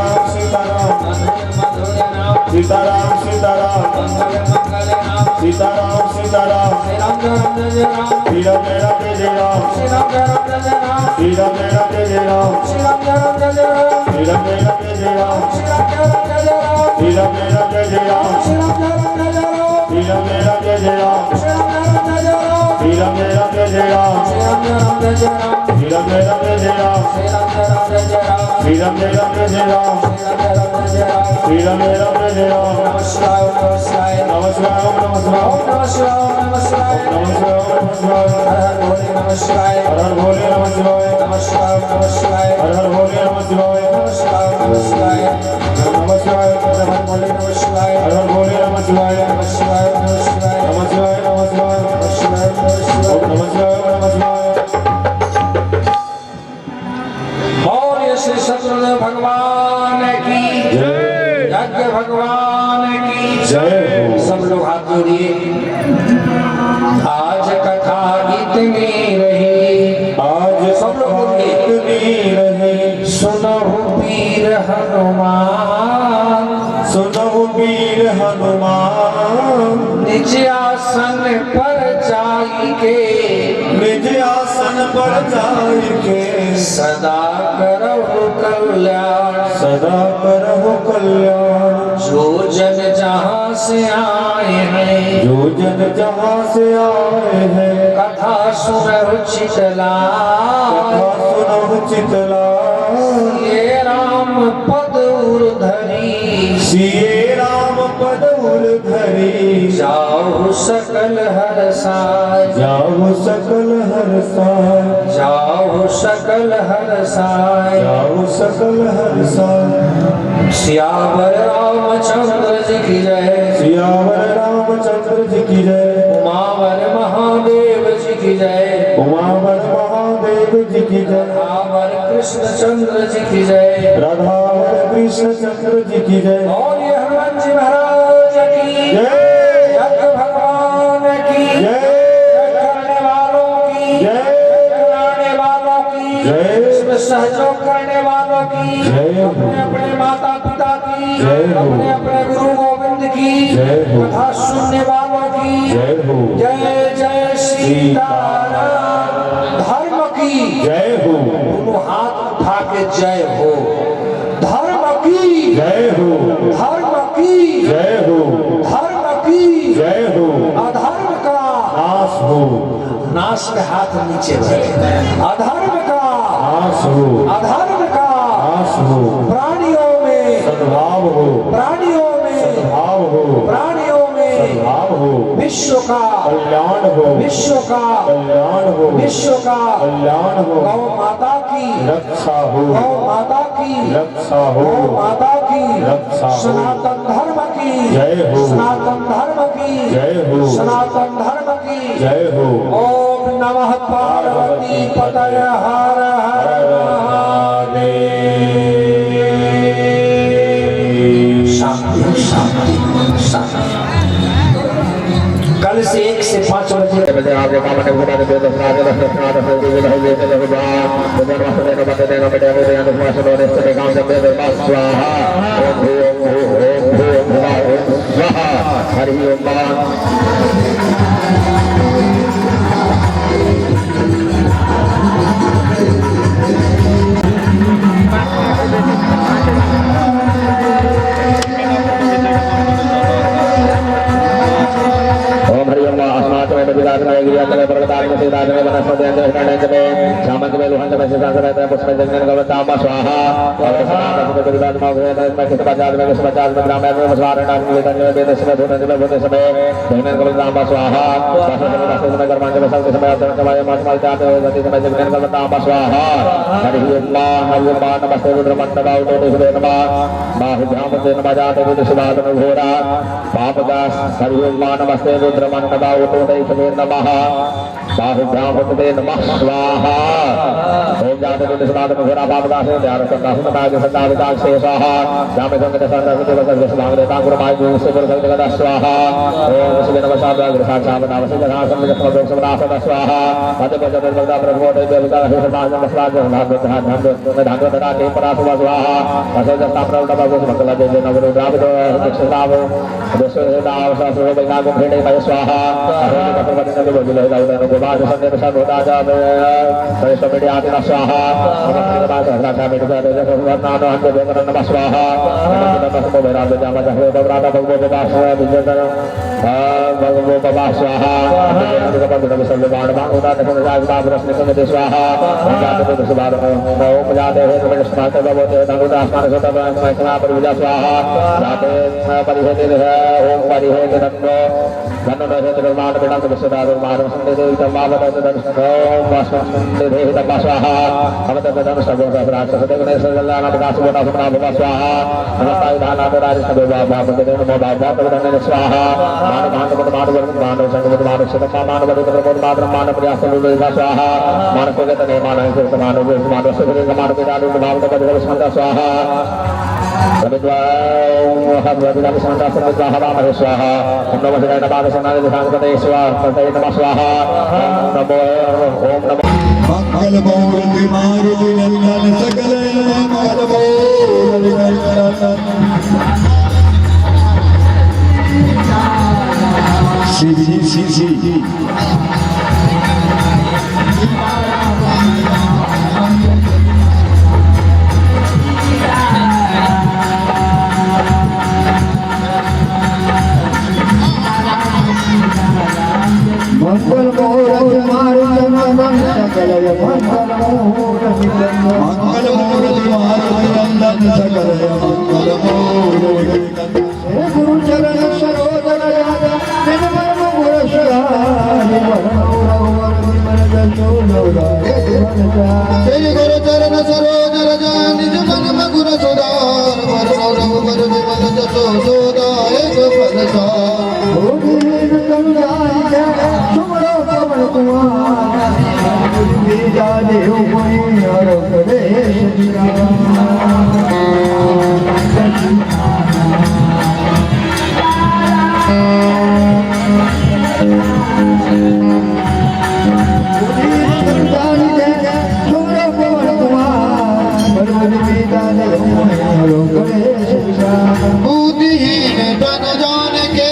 सीताराम सीताराम सीताराम सीताराम सीताराम सीताराम। श्री राम जय राम जय राम, श्री राम जय राम जय राम, श्री राम जय राम जय राम, श्री राम जय राम जय राम, श्री राम जय राम जय राम, श्री राम जय राम जय राम, श्री राम जय राम जय राम, श्री राम जय राम जय राम, श्री राम जय राम जय राम, श्री राम जय राम जय राम, श्री राम जय राम जय राम, श्री राम जय राम जय राम। नमस्कार नमस्कार नमस्कार नमस्कार नमस्कार। नमस्कार हर हर भोले नमस्कार, नमस्कार नमस्कार हर हर भोले नमस्कार, नमस्कार नमस्कार नमस्कार हर हर भोले नमस्कार, हर हर भोले नमस्कार, नमस्कार नमस्कार नमस्कार नमस्कार नमस्कार नमस्कार। नमस्कार नमस्कार। और ये श्री सत्यदेव भगवान की जय, यज्ञ भगवान की जय। सब लोग हाथ जोड़िए। आज कथा इतनी रही, आज सब लोग बोलिए। इतनी रही, सुनहु पीर हनुमान, सुनहु वीर हनुमान। निज आसन पर जाई के, निज आसन पर जाइके, सदा करहु कल्याण। सदा करहु कल्याण। जो जन जहाँ से आए हैं, जो जन जहाँ से आए हैं, कथा सुनहु चितलाय। कथा सुनहु चितलाय। ये राम पद उर्धरी, सिए राम पद उर्धरी। जाहु सकल हरसाय, जाहु सकल हर्षाय, जाहु सकल हरसाय। जाहु सकल हर्षाय। सियावर रामचंद्र जी की जय, सियावर रामचंद्र जी की जय, उमावर महादेव जी की जय। उमावर महादेव की जय राधावर कृष्ण चंद्र जी की जय राधावर कृष्ण चंद्र जी की जय और ये हनुमान जी महाराज की जय यज्ञ भगवान की जय करने वालों की जय कराने वालों की जय इसमें सहयोग करने वालों की जय हो। अपने अपने माता पिता की जय हो। अपने अपने गुरु गोविंद की जय हो। कथा सुनने वालों की जय हो जय जय सीताराम धर्म की जय हो दोनों हाथ उठा के जय हो धर्म की जय हो धर्म की जय हो धर्म की जय हो अधर्म का नाश हो नाश में हाथ नीचे रहे अधर्म का नाश हो अधर्म का नाश हो प्राणियों में सद्भाव हो प्राणियों में भाव हो प्राणियों में भाव हो विश्व का कल्याण हो विश्व का कल्याण हो विश्व का कल्याण हो गौ माता की रक्षा हो गौ माता की रक्षा हो गौ माता की रक्षा हो। सनातन धर्म की जय हो। सनातन धर्म की जय हो। सनातन धर्म की जय हो ओम नमः पार्वती पतय हर हर महादेव शांति शांति शांति कल से 1 से 5 बजे हरि ओम ओम हरि ओम अस्मात् में विराजमान गिरियातले पर्वतानि में सिद्धार्थ में वनस्पति अंत हिरण्यंत में शामंत में लोहंत में सिद्धार्थ में पुष्प जंगल गवताम स्वाहा और सनातन में विराजमान हुए में किस बचाव में ग्राम में स्वारण में वेदन में वेद में धुन में भूत समय जंगल गवताम स्वाहा राष्ट्र में कर्मांग में सब समय अवतरण समय मात्मा जाते हुए गति समय जंगल गवताम स्वाहा हरि ओम नमस्ते रुद्रमंडला उदोदे नमः बाहुभ्याम ते नमः जाते हुए सुभातन घोरा पापदास हरि ओम नमस्ते रुद्रमंडला उदोदे नमः बाहुभ्याम ते नमः स्वाहा ओम जाते हुए सुभातन घोरा पापदास ध्यान करता हूं ताकि सदा विदाग से स्वाहा जामे संगत संगत के वचन से मांग देता गुरु माई गुरु से गुरु संगत का स्वाहा ओम शिव नमः साधा गुरु साक्षात नाम से जहां संगत समदोष समनासद स्वाहा पद पद भगवान प्रभु देव देवता हे समाज नमस्कार नाम ध्यान ध्यान धरा के परास स्वाहा असद स्थापना प्रभु मंगल देव नव द्राव दक्षिणाव दशदाव शास्त्र बैना को भेड़े मय स्वाहा अरे वचन के बोले दाउद को बाद संदेश सब होता जावे सरिष्ठ मेडी आदि स्वाहा नमस्कार बाद राजा मेडी का देव नाम हंते देव नमः स्वाहा नमस्ते बेरा दे जामा जहे राधा भगवो बास विजय भगवो बास स्वाहा भगवो सब बाण बाण होता देखो राज बाब रश्मि संग स्वाहा जाते तो सुबार ओम जाते है तो स्मार्ट भगवो ते दाउद आसमान से तब मैं पर विजय स्वाहा जाते परिहेते है ओम परिहेते तन्नो धन्नो दे निर्माण बेटा को सदा मार संदे दे तमावत दर्शन ओम वासंदे दे तम स्वाहा अवत दर्शन सब राज सदे ने सल्ला नाम दास बोला सुना भवा स्वाहा नमस्ते दाना राज सब बाबा बंदे ने मोबा बाबा धन्य स्वाहा मान मान मान मान संग मान सदा मान बदे प्रमोद मात्र मान प्रयास लुले स्वाहा मान को तने मान है समान मान सदे मान विदानु भाव बदे संग स्वाहा समिद्वां हरविदानु संग समिद्वां हवा महे स्वाहा नमो शिवाय नमः सनाय दिखांगते स्वाहा तते नमः स्वाहा नमो ओम नमो मंगल मूर्ति मारुति नंदन सकल मंगल मूर्ति नंदन सी मंगल मूर्ति मारुति नंदन सकल मंगल मूर्ति नंदन सकल मंगल मूर्ति गुरु चरण सरोज राजा निर्मल गुरु सहाय वरवर विमल जसोदा जय गुरु चरण सरोज राजा निज मन गुरु सुधार वरवर विमल जसोदा एक फलसा हो गिर कंगाई सुमरो पवन कुमार બીજા દેવ કોઈ હર કરે बुद्धिहीन तन जान के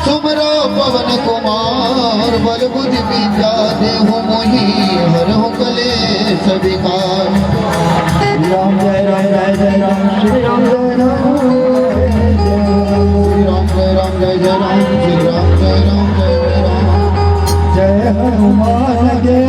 सुमरो पवन कुमार बल बुद्धि विद्या देहु मोहि हर हो कलेश विकार राम जय राम जय जय राम श्री राम जय राम श्री राम जय राम जय जय राम श्री राम जय राम जय जय राम जय हनुमान जय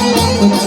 Thank you.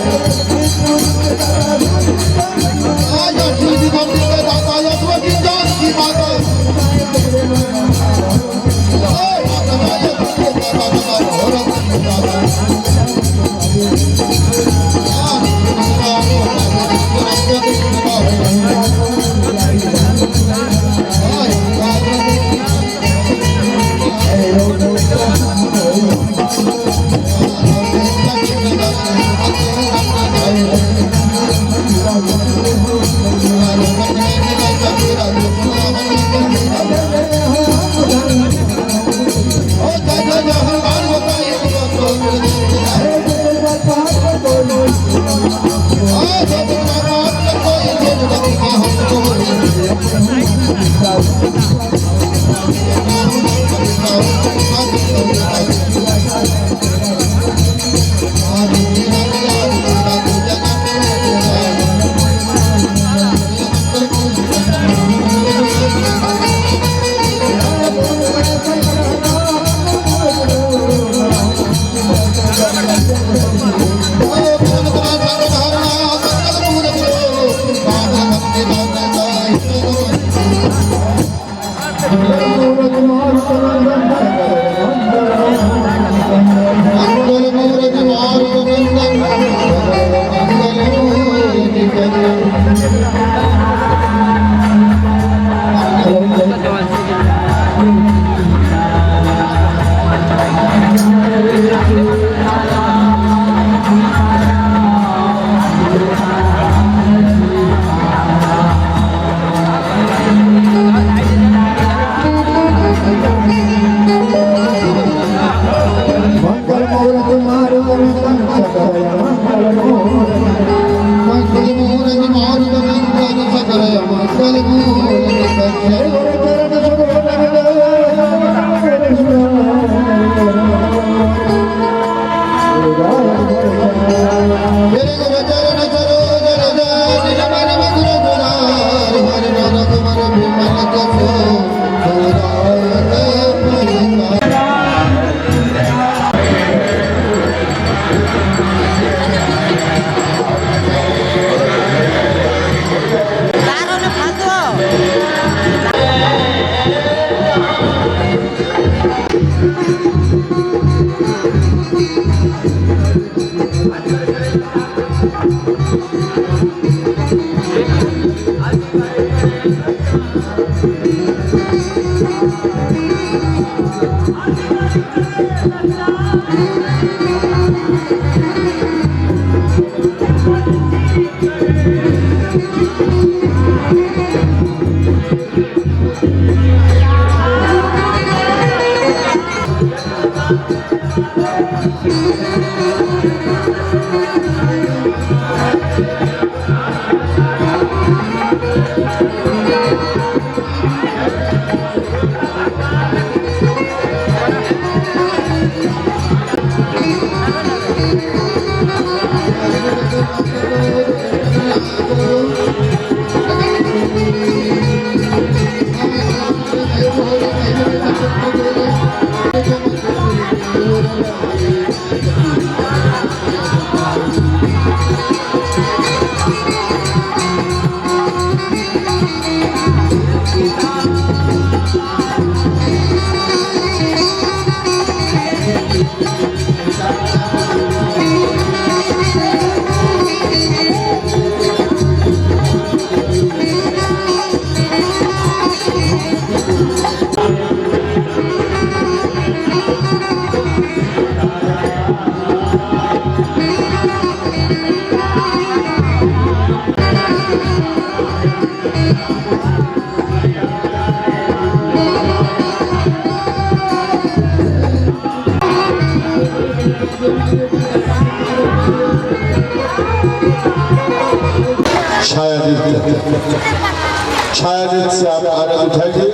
छायाचित्र से आप आनंद उठाइए।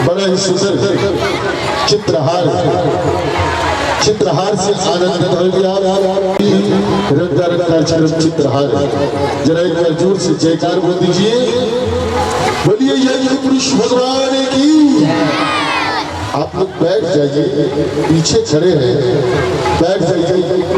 बड़ा ही सुंदर चित्रहार से आनंद उठाइए। रंगा रंगा चित्रहार, जरा एक बार जोर से जयकार बोल दीजिए। बोलिए यज्ञ पुरुष भगवान की। आप लोग बैठ जाइए, पीछे खड़े हैं, बैठ जाइए।